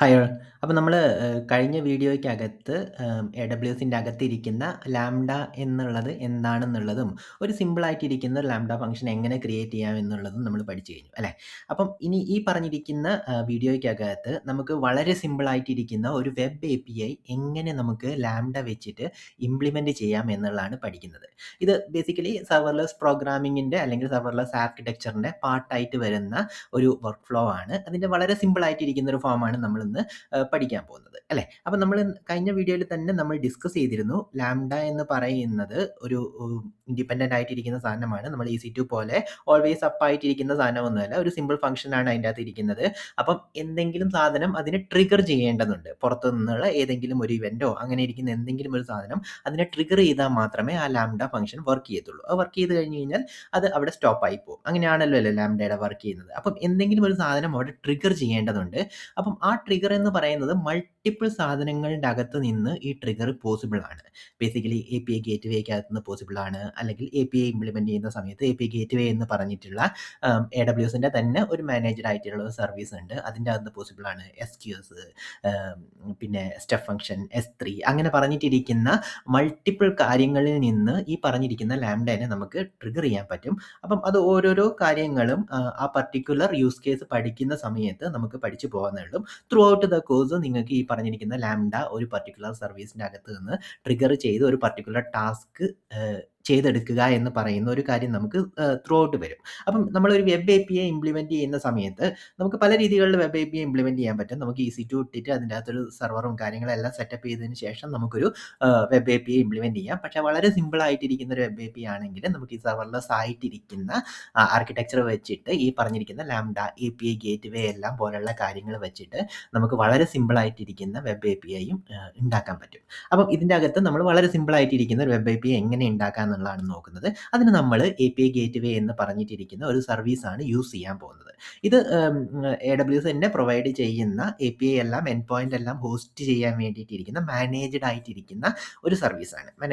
Hi all. അപ്പോൾ നമ്മൾ കഴിഞ്ഞ വീഡിയോയ്ക്കകത്ത് AWSൻ്റെ അകത്തിരിക്കുന്ന ലാംഡ എന്നുള്ളത് എന്താണെന്നുള്ളതും, ഒരു സിമ്പിളായിട്ടിരിക്കുന്ന ഒരു ലാംഡ ഫംഗ്ഷൻ എങ്ങനെ ക്രിയേറ്റ് ചെയ്യാം എന്നുള്ളതും നമ്മൾ പഠിച്ചു കഴിഞ്ഞു അല്ലേ? അപ്പം ഇനി ഈ പറഞ്ഞിരിക്കുന്ന വീഡിയോയ്ക്കകത്ത് നമുക്ക് വളരെ സിമ്പിളായിട്ടിരിക്കുന്ന ഒരു വെബ് API എങ്ങനെ നമുക്ക് ലാംഡ വെച്ചിട്ട് ഇംപ്ലിമെൻറ്റ് ചെയ്യാം എന്നുള്ളതാണ് പഠിക്കുന്നത്. ഇത് ബേസിക്കലി സെർവർലെസ് പ്രോഗ്രാമിങ്ങിൻ്റെ അല്ലെങ്കിൽ സെർവർലെസ് ആർക്കിടെക്ചറിൻ്റെ പാർട്ടായിട്ട് വരുന്ന ഒരു വർക്ക് ഫ്ലോ ആണ്. അതിൻ്റെ വളരെ സിമ്പിളായിട്ടിരിക്കുന്ന ഒരു ഫോമാണ് നമ്മളിന്ന് പഠിക്കാൻ പോകുന്നത് അല്ലേ? അപ്പം നമ്മൾ കഴിഞ്ഞ വീഡിയോയിൽ തന്നെ നമ്മൾ ഡിസ്കസ് ചെയ്തിരുന്നു. ലാംഡ എന്ന് പറയുന്നത് ഒരു ഇൻഡിപെൻഡൻ്റ് ആയിട്ടിരിക്കുന്ന സാധനമാണ്. നമ്മൾ EC2 പോലെ ഓൾവേസ് അപ്പ് ആയിട്ടിരിക്കുന്ന സാധനമൊന്നുമല്ല. ഒരു സിമ്പിൾ ഫംഗ്ഷനാണ് അതിൻ്റെ അകത്ത് ഇരിക്കുന്നത്. അപ്പം എന്തെങ്കിലും സാധനം അതിനെ ട്രിഗർ ചെയ്യേണ്ടതുണ്ട്. പുറത്തു നിന്നുള്ള ഏതെങ്കിലും ഒരു ഇവൻറ്റോ അങ്ങനെ ഇരിക്കുന്ന എന്തെങ്കിലും ഒരു സാധനം അതിനെ ട്രിഗർ ചെയ്താൽ മാത്രമേ ആ ലാംഡ ഫംഗ്ഷൻ വർക്ക് ചെയ്യത്തുള്ളൂ. അത് വർക്ക് ചെയ്ത് കഴിഞ്ഞ് കഴിഞ്ഞാൽ അത് അവിടെ സ്റ്റോപ്പായി പോകും. അങ്ങനെയാണല്ലോ അല്ലേ ലാംഡയുടെ വർക്ക് ചെയ്യുന്നത്. അപ്പം എന്തെങ്കിലും ഒരു സാധനം അവിടെ ട്രിഗർ ചെയ്യേണ്ടതുണ്ട്. അപ്പം ആ ട്രിഗർ എന്ന് പറയുന്നത് മൾട്ടിപ്പിൾ സാധനങ്ങളുടെ അകത്ത് നിന്ന് ഈ ട്രിഗർ പോസിബിൾ ആണ്. ബേസിക്കലി API ഗേറ്റ്വേക്കകത്ത് നിന്ന് പോസിബിൾ ആണ്. അല്ലെങ്കിൽ API ഇംപ്ലിമെൻറ്റ് ചെയ്യുന്ന സമയത്ത് API ഗേറ്റ്വേ എന്ന് പറഞ്ഞിട്ടുള്ള AWSൻ്റെ തന്നെ ഒരു മാനേജ്ഡ് ആയിട്ടുള്ള ഒരു സർവീസ് ഉണ്ട്. അതിൻ്റെ അകത്ത് പോസിബിൾ ആണ്. SQS, പിന്നെ സ്റ്റെപ്പ് ഫംഗ്ഷൻ, S3 അങ്ങനെ പറഞ്ഞിട്ടിരിക്കുന്ന മൾട്ടിപ്പിൾ കാര്യങ്ങളിൽ നിന്ന് ഈ പറഞ്ഞിരിക്കുന്ന ലാംഡേനെ നമുക്ക് ട്രിഗർ ചെയ്യാൻ പറ്റും. അപ്പം അത് ഓരോരോ കാര്യങ്ങളും ആ പർട്ടിക്കുലർ യൂസ് കേസ് പഠിക്കുന്ന സമയത്ത് നമുക്ക് പഠിച്ചു പോകാവുന്നേ ഉള്ളൂ. ത്രൂ ഔട്ട് ദ കോഴ്സ് നിങ്ങൾക്ക് ഈ പറഞ്ഞിരിക്കുന്ന ലാംഡ ഒരു പർട്ടിക്കുലർ സർവീസിൻ്റെ അകത്ത് നിന്ന് ട്രിഗർ ചെയ്ത് ഒരു പർട്ടിക്കുലർ ടാസ്ക് ചെയ്തെടുക്കുക എന്ന് പറയുന്ന ഒരു കാര്യം നമുക്ക് ത്രൂ ഔട്ട് വരും. അപ്പം നമ്മളൊരു വെബ് API ഇംപ്ലിമെൻറ്റ് ചെയ്യുന്ന സമയത്ത് നമുക്ക് പല രീതികളിൽ വെബ് API ഇംപ്ലിമെൻറ്റ് ചെയ്യാൻ പറ്റും. നമുക്ക് EC2 ഇട്ടിട്ട് അതിൻ്റെ അകത്തൊരു സെർവറും കാര്യങ്ങളെല്ലാം സെറ്റപ്പ് ചെയ്തതിന് ശേഷം നമുക്കൊരു വെബ് API ഇംപ്ലിമെൻറ്റ് ചെയ്യാം. പക്ഷേ വളരെ സിമ്പിളായിട്ടിരിക്കുന്ന ഒരു വെബ് API ആണെങ്കിൽ നമുക്ക് ഈ സെർവർലെസ് ആയിട്ടിരിക്കുന്ന ആർക്കിടെക്ചർ വെച്ചിട്ട് ഈ പറഞ്ഞിരിക്കുന്ന ലാംഡ API ഗേറ്റ്വേ എല്ലാം പോലുള്ള കാര്യങ്ങൾ വെച്ചിട്ട് നമുക്ക് വളരെ സിമ്പിളായിട്ടിരിക്കുന്ന വെബ് APIയും ഉണ്ടാക്കാൻ പറ്റും. അപ്പം ഇതിൻ്റെ അകത്ത് നമ്മൾ വളരെ സിമ്പിളായിട്ടിരിക്കുന്ന ഒരു വെബ് API എങ്ങനെ ഉണ്ടാക്കാം എന്നുള്ളതാണ് നോക്കുന്നത്. അതിന് നമ്മൾ API ഗേറ്റ്വേ എന്ന് പറഞ്ഞിട്ടിരിക്കുന്ന ഒരു സർവീസാണ് യൂസ് ചെയ്യാൻ പോകുന്നത്. ഇത് AWS തന്നെ പ്രൊവൈഡ് ചെയ്യുന്ന API എല്ലാം എൻഡ് പോയിന്റ് എല്ലാം ഹോസ്റ്റ് ചെയ്യാൻ വേണ്ടിയിട്ടിരിക്കുന്ന മാനേജ്ഡ് ആയിട്ടിരിക്കുന്ന ഒരു സർവീസാണ്.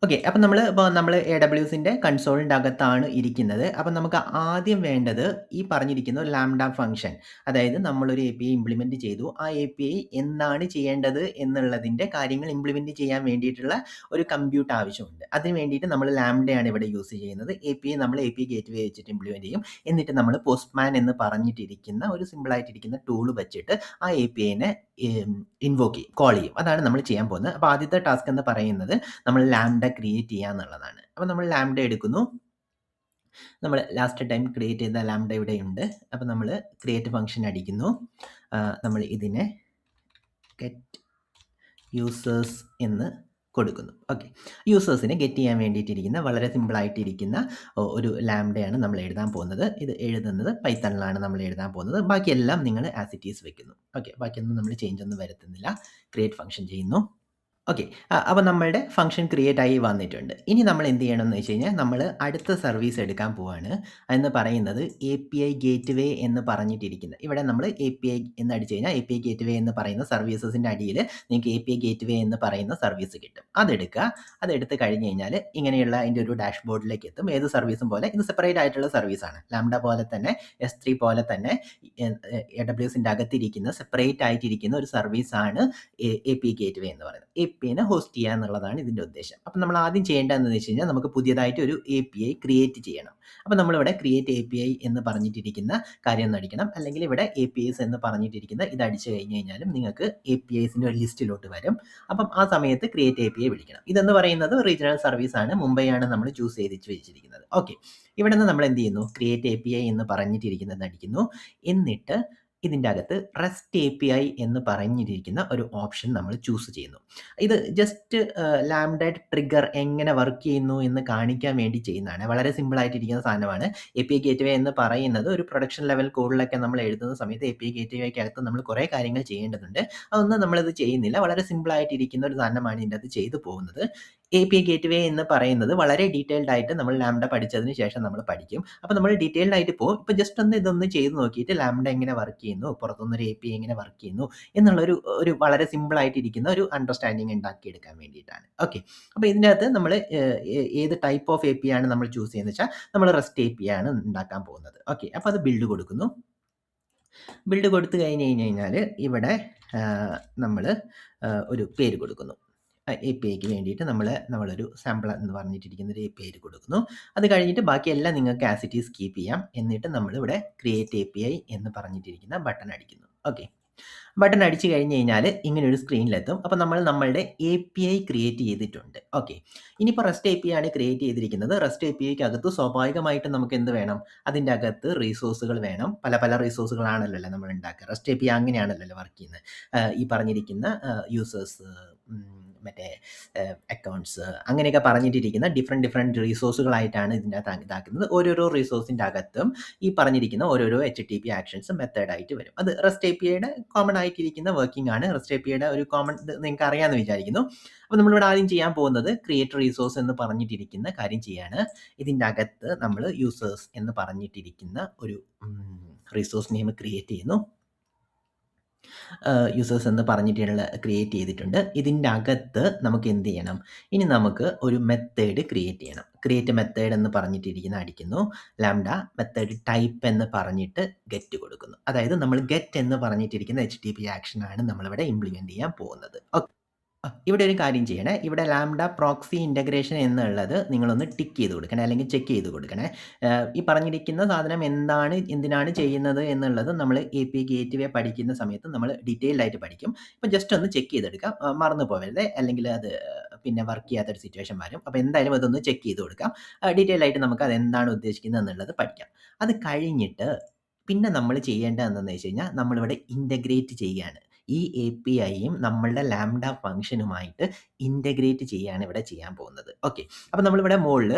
ഓക്കെ. അപ്പം നമ്മൾ AWSൻ്റെ കൺസോളിൻ്റെ അകത്താണ് ഇരിക്കുന്നത്. അപ്പം നമുക്ക് ആദ്യം വേണ്ടത് ഈ പറഞ്ഞിരിക്കുന്ന ഒരു ലാംഡ ഫംഗ്ഷൻ, അതായത് നമ്മളൊരു API ഇംപ്ലിമെൻറ്റ് ചെയ്തു. ആ API എന്താണ് ചെയ്യേണ്ടത് എന്നുള്ളതിൻ്റെ കാര്യങ്ങൾ ഇംപ്ലിമെൻറ്റ് ചെയ്യാൻ വേണ്ടിയിട്ടുള്ള ഒരു കമ്പ്യൂട്ട് ആവശ്യമുണ്ട്. അതിന് വേണ്ടിയിട്ട് നമ്മൾ ലാംഡയാണ് ഇവിടെ യൂസ് ചെയ്യുന്നത്. API നമ്മൾ API ഗേറ്റ്വേ വെച്ചിട്ട് ഇംപ്ലിമെൻറ്റ് ചെയ്യും. എന്നിട്ട് നമ്മൾ പോസ്റ്റ്മാൻ എന്ന് പറഞ്ഞിട്ടിരിക്കുന്ന ഒരു സിമ്പിളായിട്ടിരിക്കുന്ന ടൂൾ വെച്ചിട്ട് ആ APIനെ ഇൻവോക്ക് ചെയ്യും, കോൾ ചെയ്യും. അതാണ് നമ്മൾ ചെയ്യാൻ പോകുന്നത്. അപ്പോൾ ആദ്യത്തെ ടാസ്ക് എന്ന് പറയുന്നത് നമ്മൾ ലാംഡ ക്രിയേറ്റ് ചെയ്യുക എന്നുള്ളതാണ്. അപ്പോൾ നമ്മൾ ലാംഡ എടുക്കുന്നു. നമ്മൾ ലാസ്റ്റ് ടൈം ക്രിയേറ്റ് ചെയ്ത ലാംഡ ഇവിടെയുണ്ട്. അപ്പോൾ നമ്മൾ ക്രിയേറ്റ് ഫംഗ്ഷൻ അടിക്കുന്നു. നമ്മൾ ഇതിനെ ഗെറ്റ് യൂസേഴ്സ് എന്ന് കൊടുക്കുന്നു. ഓക്കെ. യൂസേഴ്സിനെ ഗെറ്റ് ചെയ്യാൻ വേണ്ടിയിട്ടിരിക്കുന്ന വളരെ സിമ്പിളായിട്ടിരിക്കുന്ന ഒരു ലാംഡയാണ് നമ്മൾ എഴുതാൻ പോകുന്നത്. ഇത് എഴുതുന്നത് പൈത്തണിലാണ് നമ്മൾ എഴുതാൻ പോകുന്നത്. ബാക്കിയെല്ലാം നിങ്ങൾ ആസ് ഇറ്റ് ഈസ് വെക്കുന്നു. ഓക്കെ. ബാക്കിയൊന്നും നമ്മൾ ചേഞ്ച് ഒന്നും വരുത്തുന്നില്ല. ക്രിയേറ്റ് ഫംഗ്ഷൻ ചെയ്യുന്നു. ഓക്കെ. അപ്പോൾ നമ്മളുടെ ഫംഗ്ഷൻ ക്രിയേറ്റ് ആയി വന്നിട്ടുണ്ട്. ഇനി നമ്മൾ എന്ത് ചെയ്യണമെന്ന് വെച്ച് കഴിഞ്ഞാൽ നമ്മൾ അടുത്ത സർവീസ് എടുക്കാൻ പോവാണ്. എന്ന് പറയുന്നത് API ഗേറ്റ്വേ എന്ന് പറഞ്ഞിട്ടിരിക്കുന്ന, ഇവിടെ നമ്മൾ API എന്ന് അടിച്ച് കഴിഞ്ഞാൽ API ഗേറ്റ്വേ എന്ന് പറയുന്ന സർവീസസിൻ്റെ അടിയിൽ നിങ്ങൾക്ക് API ഗേറ്റ്വേ എന്ന് പറയുന്ന സർവീസ് കിട്ടും. അതെടുക്കുക. അതെടുത്ത് കഴിഞ്ഞ് കഴിഞ്ഞാൽ ഇങ്ങനെയുള്ള അതിൻ്റെ ഒരു ഡാഷ്ബോർഡിലേക്ക് എത്തും. ഏത് സർവീസും പോലെ ഇത് സെപ്പറേറ്റ് ആയിട്ടുള്ള സർവീസാണ്. ലാംഡ പോലെ തന്നെ S3 പോലെ തന്നെ AWSൻ്റെ അകത്തിരിക്കുന്ന സെപ്പറേറ്റ് ആയിട്ടിരിക്കുന്ന ഒരു സർവീസാണ് API ഗേറ്റ്വേ എന്ന് പറയുന്നത്. APIനെ ഹോസ്റ്റ് ചെയ്യുക എന്നുള്ളതാണ് ഇതിൻ്റെ ഉദ്ദേശം. അപ്പം നമ്മൾ ആദ്യം ചെയ്യേണ്ടതെന്ന് വെച്ച് കഴിഞ്ഞാൽ നമുക്ക് പുതിയതായിട്ട് ഒരു API ക്രിയേറ്റ് ചെയ്യണം. അപ്പം നമ്മളിവിടെ ക്രിയേറ്റ് API എന്ന് പറഞ്ഞിട്ടിരിക്കുന്ന കാര്യം ഒന്ന് അടിക്കണം. അല്ലെങ്കിൽ ഇവിടെ APIs എന്ന് പറഞ്ഞിട്ടിരിക്കുന്ന ഇത് അടിച്ചു കഴിഞ്ഞ് കഴിഞ്ഞാലും നിങ്ങൾക്ക് APIസിൻ്റെ ഒരു ലിസ്റ്റിലോട്ട് വരും. അപ്പം ആ സമയത്ത് ക്രിയേറ്റ് API വിളിക്കണം. ഇതെന്ന് പറയുന്നത് റീജിയണൽ സർവീസാണ്. മുംബൈയാണ് നമ്മൾ ചൂസ് ചെയ്ത് വെച്ചിരിക്കുന്നത്. ഓക്കെ. ഇവിടെ നിന്ന് നമ്മൾ എന്ത് ചെയ്യുന്നു? ക്രിയേറ്റ് API എന്ന് പറഞ്ഞിട്ടിരിക്കുന്നത് അടിക്കുന്നു. എന്നിട്ട് ഇതിൻ്റെ അകത്ത് റെസ്റ്റ് API എന്ന് പറഞ്ഞിരിക്കുന്ന ഒരു ഓപ്ഷൻ നമ്മൾ ചൂസ് ചെയ്യുന്നു. ഇത് ജസ്റ്റ് ലാംഡ ട്രിഗർ എങ്ങനെ വർക്ക് ചെയ്യുന്നു എന്ന് കാണിക്കാൻ വേണ്ടി ചെയ്യുന്നതാണ്. വളരെ സിമ്പിളായിട്ടിരിക്കുന്ന സാധനമാണ്. API ഗേറ്റ്വേ എന്ന് പറയുന്നത് ഒരു പ്രൊഡക്ഷൻ ലെവൽ കോഡിലൊക്കെ നമ്മൾ എഴുതുന്ന സമയത്ത് API ഗേറ്റ്വേക്കകത്ത് നമ്മൾ കുറേ കാര്യങ്ങൾ ചെയ്യേണ്ടതുണ്ട്. അതൊന്നും നമ്മളിത് ചെയ്യുന്നില്ല. വളരെ സിമ്പിളായിട്ടിരിക്കുന്ന ഒരു സാധനമാണ് ഇതിൻ്റെ അകത്ത് ചെയ്തു പോകുന്നത്. API ഗേറ്റ്വേ എന്ന് പറയുന്നത് വളരെ ഡീറ്റെയിൽഡ് ആയിട്ട് നമ്മൾ ലാംഡ പഠിച്ചതിന് ശേഷം നമ്മൾ പഠിക്കും. അപ്പോൾ നമ്മൾ ഡീറ്റെയിൽഡ് ആയിട്ട് പോകും. ഇപ്പോൾ ജസ്റ്റ് ഇതൊന്ന് ചെയ്ത് നോക്കിയിട്ട് ലാംഡ എങ്ങനെ വർക്ക് ചെയ്യുന്നു, പുറത്തുനിന്നൊരു API എങ്ങനെ വർക്ക് ചെയ്യുന്നു എന്നുള്ളൊരു വളരെ സിമ്പിളായിട്ടിരിക്കുന്ന ഒരു അണ്ടർസ്റ്റാൻഡിങ് ഉണ്ടാക്കിയെടുക്കാൻ വേണ്ടിയിട്ടാണ്. ഓക്കെ. അപ്പോൾ ഇതിൻ്റെ അകത്ത് നമ്മൾ ഏത് ടൈപ്പ് ഓഫ് API ആണ് നമ്മൾ ചൂസ് ചെയ്യുന്നത് വെച്ചാൽ നമ്മൾ REST API ആണ് ഉണ്ടാക്കാൻ പോകുന്നത്. ഓക്കെ. അപ്പോൾ അത് ബിൽഡ് കൊടുക്കുന്നു. ബിൽഡ് കൊടുത്തു കഴിഞ്ഞാൽ ഇവിടെ നമ്മൾ ഒരു പേര് കൊടുക്കുന്നു. APIക്ക് വേണ്ടിയിട്ട് നമ്മളൊരു സാമ്പിൾ എന്ന് പറഞ്ഞിട്ടിരിക്കുന്ന ഒരു പേര് കൊടുക്കുന്നു. അത് കഴിഞ്ഞിട്ട് ബാക്കിയെല്ലാം നിങ്ങൾക്ക് ആസ് ഇറ്റ് ഈസ് കീപ്പ് ചെയ്യാം. എന്നിട്ട് നമ്മളിവിടെ ക്രിയേറ്റ് API എന്ന് പറഞ്ഞിട്ടിരിക്കുന്ന ബട്ടൺ അടിക്കുന്നു. ഓക്കെ. ബട്ടൺ അടിച്ചു കഴിഞ്ഞ് കഴിഞ്ഞാൽ ഇങ്ങനെ ഒരു സ്ക്രീനിലെത്തും. അപ്പോൾ നമ്മൾ നമ്മളുടെ API ക്രിയേറ്റ് ചെയ്തിട്ടുണ്ട്. ഓക്കെ. ഇനിയിപ്പോൾ REST API ആണ് ക്രിയേറ്റ് ചെയ്തിരിക്കുന്നത്. REST APIക്ക് അകത്ത് സ്വാഭാവികമായിട്ടും നമുക്ക് എന്ത് വേണം? അതിൻ്റെ അകത്ത് റിസോഴ്സുകൾ വേണം. പല റിസോഴ്സുകളാണല്ലോ നമ്മൾ ഉണ്ടാക്കുക. REST API അങ്ങനെയാണല്ലോ വർക്ക് ചെയ്യുന്നത്. ഈ പറഞ്ഞിരിക്കുന്ന യൂസേഴ്സ്, മറ്റേ അക്കൗണ്ട്സ്, അങ്ങനെയൊക്കെ പറഞ്ഞിട്ടിരിക്കുന്ന ഡിഫറെൻറ്റ് റിസോഴ്സുകളായിട്ടാണ് ഇതിനകത്ത് ഇതാക്കുന്നത്. ഓരോരോ റിസോഴ്സിൻ്റെ അകത്തും ഈ പറഞ്ഞിരിക്കുന്ന ഓരോരോ HTTP ആക്ഷൻസ് മെത്തേഡായിട്ട് വരും. അത് REST APIയുടെ കോമൺ ആയിട്ടിരിക്കുന്ന വർക്കിംഗ് ആണ്. REST APIയുടെ ഒരു കോമൺ ഇത് നിങ്ങൾക്ക് അറിയാമെന്ന് വിചാരിക്കുന്നു. അപ്പോൾ നമ്മളിവിടെ ആദ്യം ചെയ്യാൻ പോകുന്നത് ക്രിയേറ്റ് റിസോഴ്സ് എന്ന് പറഞ്ഞിട്ടിരിക്കുന്ന കാര്യം ചെയ്യാണ്. ഇതിൻ്റെ അകത്ത് നമ്മൾ യൂസേഴ്സ് എന്ന് പറഞ്ഞിട്ടിരിക്കുന്ന ഒരു റിസോഴ്സ് നെയിം ക്രിയേറ്റ് ചെയ്യുന്നു. യൂസേഴ്സ് എന്ന് പറഞ്ഞിട്ടുള്ള ക്രിയേറ്റ് ചെയ്തിട്ടുണ്ട്. ഇതിൻ്റെ അകത്ത് നമുക്ക് എന്ത് ചെയ്യണം? ഇനി നമുക്ക് ഒരു മെത്തേഡ് ക്രിയേറ്റ് ചെയ്യണം. ക്രിയേറ്റ് മെത്തേഡ് എന്ന് പറഞ്ഞിട്ടിരിക്കുന്ന അടിക്കുന്നു. ലാംഡ മെത്തേഡ് ടൈപ്പ് എന്ന് പറഞ്ഞിട്ട് ഗെറ്റ് കൊടുക്കുന്നു. അതായത് നമ്മൾ ഗെറ്റ് എന്ന് പറഞ്ഞിട്ടിരിക്കുന്ന HTTP ആക്ഷനാണ് നമ്മളിവിടെ ഇംപ്ലിമെൻറ്റ് ചെയ്യാൻ പോകുന്നത്. ഇവിടെ ഒരു കാര്യം ചെയ്യണേ. ഇവിടെ ലാംഡ പ്രോക്സി ഇൻ്റഗ്രേഷൻ എന്നുള്ളത് നിങ്ങളൊന്ന് ടിക്ക് ചെയ്ത് കൊടുക്കണേ, അല്ലെങ്കിൽ ചെക്ക് ചെയ്ത് കൊടുക്കണേ. ഈ പറഞ്ഞിരിക്കുന്ന സാധനം എന്തിനാണ് ചെയ്യുന്നത് എന്നുള്ളത് നമ്മൾ API ഗേറ്റ്വേ പഠിക്കുന്ന സമയത്ത് നമ്മൾ ഡീറ്റെയിൽഡ് ആയിട്ട് പഠിക്കും. ഇപ്പം ജസ്റ്റ് ഒന്ന് ചെക്ക് ചെയ്തെടുക്കാം. മറന്നു പോകരുത്, അല്ലെങ്കിൽ അത് പിന്നെ വർക്ക് ചെയ്യാത്തൊരു സിറ്റുവേഷൻ വരും. അപ്പോൾ എന്തായാലും അതൊന്ന് ചെക്ക് ചെയ്ത് കൊടുക്കാം. ഡീറ്റെയിൽ ആയിട്ട് നമുക്ക് അതെന്താണ് ഉദ്ദേശിക്കുന്നത് എന്നുള്ളത് പഠിക്കാം. അത് കഴിഞ്ഞിട്ട് പിന്നെ നമ്മൾ ചെയ്യേണ്ടത് എന്താണെന്ന് വെച്ച് കഴിഞ്ഞാൽ നമ്മളിവിടെ ഇൻ്റഗ്രേറ്റ് ചെയ്യുകയാണ്. ഈ APIയും നമ്മളുടെ ലാംഡ ഫംഗ്ഷനുമായിട്ട് ഇൻ്റഗ്രേറ്റ് ചെയ്യാണ് ഇവിടെ ചെയ്യാൻ പോകുന്നത്. ഓക്കെ. അപ്പോൾ നമ്മളിവിടെ മുകളിൽ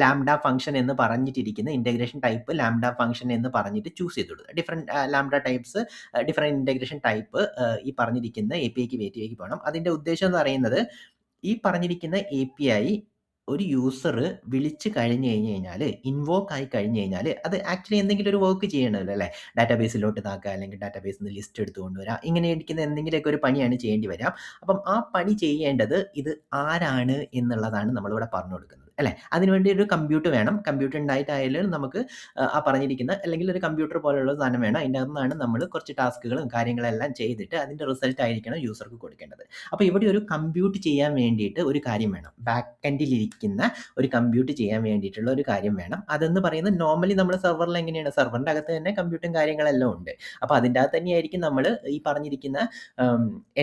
ലാംഡ ഫംഗ്ഷൻ എന്ന് പറഞ്ഞിട്ടിരിക്കുന്ന ഇൻ്റഗ്രേഷൻ ടൈപ്പ് ലാംഡ ഫംഗ്ഷൻ എന്ന് പറഞ്ഞിട്ട് ചൂസ് ചെയ്ത് കൊടുക്കുക. Different lambda types, different integration type ഈ പറഞ്ഞിരിക്കുന്ന APIക്ക് വേറ്റിലേക്ക് പോകണം. അതിൻ്റെ ഉദ്ദേശം എന്ന് പറയുന്നത് ഈ പറഞ്ഞിരിക്കുന്ന API ഒരു യൂസർ വിളിച്ച് കഴിഞ്ഞ് കഴിഞ്ഞാൽ, ഇൻവോക്ക് ആയി കഴിഞ്ഞ് കഴിഞ്ഞാൽ, അത് ആക്ച്വലി എന്തെങ്കിലും ഒരു വർക്ക് ചെയ്യണമല്ലോ അല്ലേ? ഡാറ്റാബേസിലോട്ട് ഇതാക്കുക, അല്ലെങ്കിൽ ഡാറ്റാബേസിൽ നിന്ന് ലിസ്റ്റ് എടുത്ത് കൊണ്ടുവരിക, ഇങ്ങനെ ഇരിക്കുന്ന എന്തെങ്കിലുമൊക്കെ ഒരു പണിയാണ് ചെയ്യേണ്ടി വരിക. അപ്പം ആ പണി ചെയ്യേണ്ടത് ഇത് ആരാണ് എന്നുള്ളതാണ് നമ്മളിവിടെ പറഞ്ഞു കൊടുക്കുന്നത് അല്ലേ? അതിനുവേണ്ടി ഒരു കമ്പ്യൂട്ടർ വേണം. കമ്പ്യൂട്ടർ ഉണ്ടായിട്ടായാലും നമുക്ക് ആ പറഞ്ഞിരിക്കുന്ന അല്ലെങ്കിൽ ഒരു കമ്പ്യൂട്ടർ പോലുള്ള സാധനം വേണം. അതിൻ്റെ അകത്താണ് നമ്മൾ കുറച്ച് ടാസ്കുകളും കാര്യങ്ങളെല്ലാം ചെയ്തിട്ട് അതിൻ്റെ റിസൾട്ട് ആയിരിക്കണം യൂസർക്ക് കൊടുക്കേണ്ടത്. അപ്പോൾ ഇവിടെ ഒരു കമ്പ്യൂട്ട് ചെയ്യാൻ വേണ്ടിയിട്ട് ഒരു കാര്യം വേണം. ബാക്ക് എൻഡിലിരിക്കുന്ന ഒരു കമ്പ്യൂട്ട് ചെയ്യാൻ വേണ്ടിയിട്ടുള്ള ഒരു കാര്യം വേണം. അതെന്ന് പറയുന്നത് നോർമലി നമ്മൾ സെർവറിൽ എങ്ങനെയാണ്, സെർവറിൻ്റെ അകത്ത് തന്നെ കമ്പ്യൂട്ടും കാര്യങ്ങളെല്ലാം ഉണ്ട്. അപ്പോൾ അതിൻ്റെ അകത്ത് തന്നെയായിരിക്കും നമ്മൾ ഈ പറഞ്ഞിരിക്കുന്ന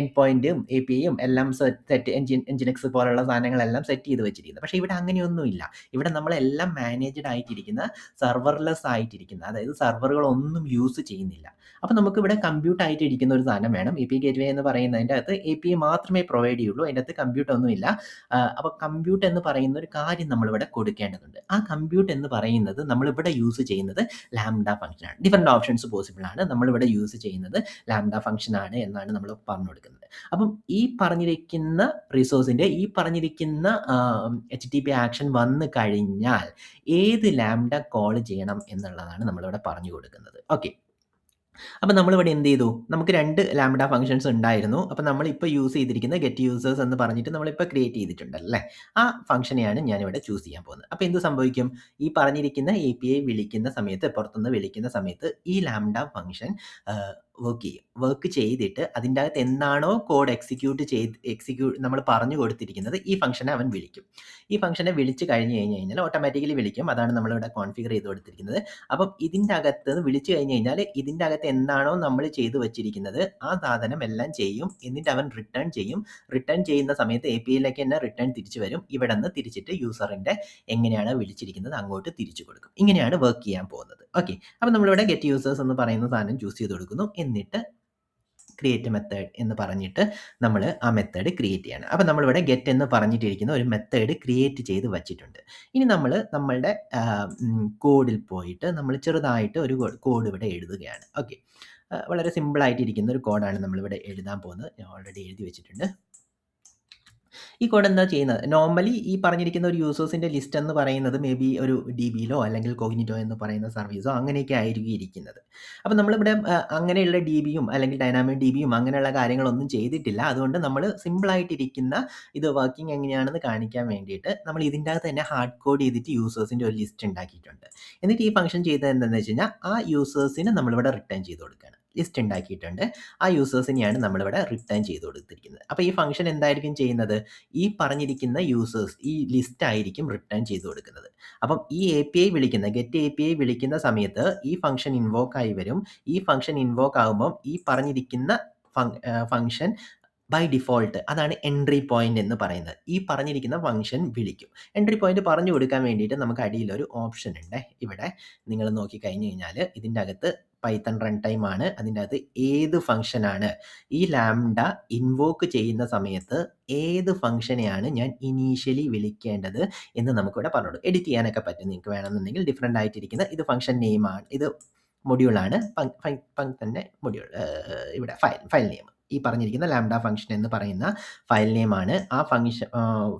എൻഡ് പോയിന്റും APIയും എല്ലാം സെറ്റ് എൻജിനെക്സ് പോലുള്ള സാധനങ്ങളെല്ലാം സെറ്റ് ചെയ്ത് വെച്ചിരിക്കുന്നത്. പക്ഷേ ഇവിടെ അങ്ങനെയൊന്നുമില്ല. ഇവിടെ നമ്മളെല്ലാം മാനേജ്ഡ് ആയിട്ടിരിക്കുന്ന, സെർവർലെസ് ആയിട്ടിരിക്കുന്ന, അതായത് സെർവറുകളൊന്നും യൂസ് ചെയ്യുന്നില്ല. അപ്പോൾ നമുക്ക് ഇവിടെ കമ്പ്യൂട്ട് ആയിട്ട് ഇരിക്കുന്ന ഒരു സാധനം വേണം. API ഗേറ്റ്വേ എന്ന് പറയുന്നതിൻ്റെ അകത്ത് API മാത്രമേ പ്രൊവൈഡ് ചെയ്യുള്ളൂ. അതിൻ്റെ അകത്ത് കമ്പ്യൂട്ട് ഒന്നുമില്ല. അപ്പോൾ കമ്പ്യൂട്ട് എന്ന് പറയുന്ന ഒരു കാര്യം നമ്മളിവിടെ കൊടുക്കേണ്ടതുണ്ട്. ആ കമ്പ്യൂട്ട് എന്ന് പറയുന്നത് നമ്മളിവിടെ യൂസ് ചെയ്യുന്നത് ലാംഡ ഫംഗ്ഷനാണ്. ഡിഫറെൻറ്റ് ഓപ്ഷൻസ് പോസിബിൾ ആണ്. നമ്മളിവിടെ യൂസ് ചെയ്യുന്നത് ലാംഡ ഫംഗ്ഷനാണ് എന്നാണ് നമ്മൾ പറഞ്ഞു കൊടുക്കുന്നത്. അപ്പം ഈ പറഞ്ഞിരിക്കുന്ന റിസോഴ്സിൻ്റെ ഈ പറഞ്ഞിരിക്കുന്ന HTTP ആക്ഷൻ വന്നു കഴിഞ്ഞാൽ ഏത് ലാംഡ കോൾ ചെയ്യണം എന്നുള്ളതാണ് നമ്മളിവിടെ പറഞ്ഞു കൊടുക്കുന്നത്. ഓക്കെ. അപ്പോൾ നമ്മളിവിടെ എന്ത് ചെയ്തു? നമുക്ക് 2 ലാംഡ ഫംഗ്ഷൻസ് ഉണ്ടായിരുന്നു. അപ്പോൾ നമ്മളിപ്പോൾ യൂസ് ചെയ്തിരിക്കുന്ന ഗെറ്റ് യൂസേഴ്സ് എന്ന് പറഞ്ഞിട്ട് നമ്മളിപ്പോൾ ക്രിയേറ്റ് ചെയ്തിട്ടുണ്ടല്ലേ? ആ ഫംഗ്ഷനെയാണ് ഞാനിവിടെ ചൂസ് ചെയ്യാൻ പോകുന്നത്. അപ്പോൾ എന്ത് സംഭവിക്കും? ഈ പറഞ്ഞിരിക്കുന്ന API വിളിക്കുന്ന സമയത്ത്, പുറത്തുനിന്ന് വിളിക്കുന്ന സമയത്ത് ഈ ലാംഡ ഫംഗ്ഷൻ വർക്ക് ചെയ്യും. വർക്ക് ചെയ്തിട്ട് അതിൻ്റെ അകത്ത് എന്താണോ കോഡ് എക്സിക്യൂട്ട് നമ്മൾ പറഞ്ഞു കൊടുത്തിരിക്കുന്നത്, ഈ ഫംഗ്ഷനെ അവൻ വിളിക്കും. ഈ ഫംഗ്ഷനെ വിളിച്ച് കഴിഞ്ഞാൽ ഓട്ടോമാറ്റിക്കലി വിളിക്കും. അതാണ് നമ്മളിവിടെ കോൺഫിഗർ ചെയ്ത് കൊടുത്തിരിക്കുന്നത്. അപ്പം ഇതിൻ്റെ അകത്ത് വിളിച്ചു കഴിഞ്ഞാൽ ഇതിൻ്റെ അകത്ത് എന്താണോ നമ്മൾ ചെയ്തു വെച്ചിരിക്കുന്നത് ആ സാധനം എല്ലാം ചെയ്യും. എന്നിട്ട് അവൻ റിട്ടേൺ ചെയ്യും. റിട്ടേൺ ചെയ്യുന്ന സമയത്ത് APIയിലേക്ക് തന്നെ റിട്ടേൺ തിരിച്ചു വരും. ഇവിടെ നിന്ന് തിരിച്ചിട്ട് യൂസറിൻ്റെ എങ്ങനെയാണ് വിളിച്ചിരിക്കുന്നത് അങ്ങോട്ട് തിരിച്ചു കൊടുക്കും. ഇങ്ങനെയാണ് വർക്ക് ചെയ്യാൻ പോകുന്നത്. ഓക്കെ. അപ്പോൾ നമ്മളിവിടെ ഗെറ്റ് യൂസേഴ്സ് എന്ന് പറയുന്ന സാധനം ചൂസ് ചെയ്ത് കൊടുക്കുന്നു. എന്നിട്ട് ക്രിയേറ്റ് മെത്തേഡ് എന്ന് പറഞ്ഞിട്ട് നമ്മൾ ആ മെത്തേഡ് ക്രിയേറ്റ് ചെയ്യണം. അപ്പോൾ നമ്മളിവിടെ ഗെറ്റ് എന്ന് പറഞ്ഞിട്ടിരിക്കുന്ന ഒരു മെത്തേഡ് ക്രിയേറ്റ് ചെയ്ത് വച്ചിട്ടുണ്ട്. ഇനി നമ്മളുടെ കോഡിൽ പോയിട്ട് നമ്മൾ ചെറുതായിട്ട് ഒരു കോഡ് ഇവിടെ എഴുതുകയാണ്. ഓക്കെ. വളരെ സിമ്പിളായിട്ടിരിക്കുന്ന ഒരു കോഡാണ് നമ്മളിവിടെ എഴുതാൻ പോകുന്നത്. ഞാൻ ഓൾറെഡി എഴുതി വെച്ചിട്ടുണ്ട്. ഈ കോഡ് എന്താ ചെയ്യുന്നത്? നോർമലി ഈ പറഞ്ഞിരിക്കുന്ന ഒരു യൂസേഴ്സിൻ്റെ ലിസ്റ്റ് എന്ന് പറയുന്നത് മേ ബി ഒരു DBയിലോ അല്ലെങ്കിൽ കോഗ്നിറ്റോ എന്ന് പറയുന്ന സർവീസോ അങ്ങനെയൊക്കെ ആയിരിക്കും ഇരിക്കുന്നത്. അപ്പോൾ നമ്മളിവിടെ അങ്ങനെയുള്ള DBയും അല്ലെങ്കിൽ ഡൈനാമിക് DBയും അങ്ങനെയുള്ള കാര്യങ്ങളൊന്നും ചെയ്തിട്ടില്ല. അതുകൊണ്ട് നമ്മൾ സിമ്പിളായിട്ടിരിക്കുന്ന ഇത് വർക്കിംഗ് എങ്ങനെയാണെന്ന് കാണിക്കാൻ വേണ്ടിയിട്ട് നമ്മൾ ഇതിൻ്റെ അകത്ത് തന്നെ ഹാർഡ് കോഡ് ചെയ്തിട്ട് യൂസേഴ്സിൻ്റെ ഒരു ലിസ്റ്റ് ഉണ്ടാക്കിയിട്ടുണ്ട്. എന്നിട്ട് ഈ ഫംഗ്ഷൻ ചെയ്തത് എന്താണെന്ന് വെച്ച് കഴിഞ്ഞാൽ ആ യൂസേഴ്സിന് നമ്മളിവിടെ റിട്ടേൺ ചെയ്ത് കൊടുക്കുകയാണ്. ലിസ്റ്റ് ഉണ്ടാക്കിയിട്ടുണ്ട്. ആ യൂസേഴ്സിനെയാണ് നമ്മളിവിടെ റിട്ടേൺ ചെയ്ത് കൊടുത്തിരിക്കുന്നത്. അപ്പോൾ ഈ ഫംഗ്ഷൻ എന്തായിരിക്കും ചെയ്യുന്നത്? ഈ പറഞ്ഞിരിക്കുന്ന യൂസേഴ്സ് ഈ ലിസ്റ്റ് ആയിരിക്കും റിട്ടേൺ ചെയ്ത് കൊടുക്കുന്നത്. അപ്പം ഈ API വിളിക്കുന്ന ഗെറ്റ് API വിളിക്കുന്ന സമയത്ത് ഈ ഫംഗ്ഷൻ ഇൻവോക്ക് ആയി വരും. ഈ ഫംഗ്ഷൻ ഇൻവോക്ക് ആകുമ്പം ഈ പറഞ്ഞിരിക്കുന്ന ഫംഗ്ഷൻ ബൈ ഡിഫോൾട്ട് അതാണ് എൻട്രി പോയിന്റ് എന്ന് പറയുന്നത്. ഈ പറഞ്ഞിരിക്കുന്ന ഫംഗ്ഷൻ വിളിക്കും. എൻട്രി പോയിന്റ് പറഞ്ഞു കൊടുക്കാൻ വേണ്ടിയിട്ട് നമുക്ക് അടിയിലൊരു ഓപ്ഷൻ ഉണ്ട്. ഇവിടെ നിങ്ങൾ നോക്കിക്കഴിഞ്ഞ് കഴിഞ്ഞാൽ ഇതിൻ്റെ അകത്ത് പൈത്തൺ റൺ ടൈം ആണ്. അതിൻ്റെ അകത്ത് ഏത് ഫംഗ്ഷനാണ് ഈ ലാംഡ ഇൻവോക്ക് ചെയ്യുന്ന സമയത്ത് ഏത് ഫംഗ്ഷനെയാണ് ഞാൻ ഇനീഷ്യലി വിളിക്കേണ്ടത് എന്ന് നമുക്കിവിടെ പറഞ്ഞു എഡിറ്റ് ചെയ്യാനൊക്കെ പറ്റും. നിങ്ങൾക്ക് വേണമെന്നുണ്ടെങ്കിൽ ഡിഫറെൻ്റ് ആയിട്ടിരിക്കുന്ന ഇത് ഫംഗ്ഷൻ നെയിമാണ്, ഇത് മൊഡ്യൂളാണ്, തന്നെ മൊഡ്യൂൾ ഇവിടെ ഫയൽ നെയിം ഈ പറഞ്ഞിരിക്കുന്ന ലാംഡ ഫംഗ്ഷൻ എന്ന് പറയുന്ന ഫയൽ നെയിമാണ്. ആ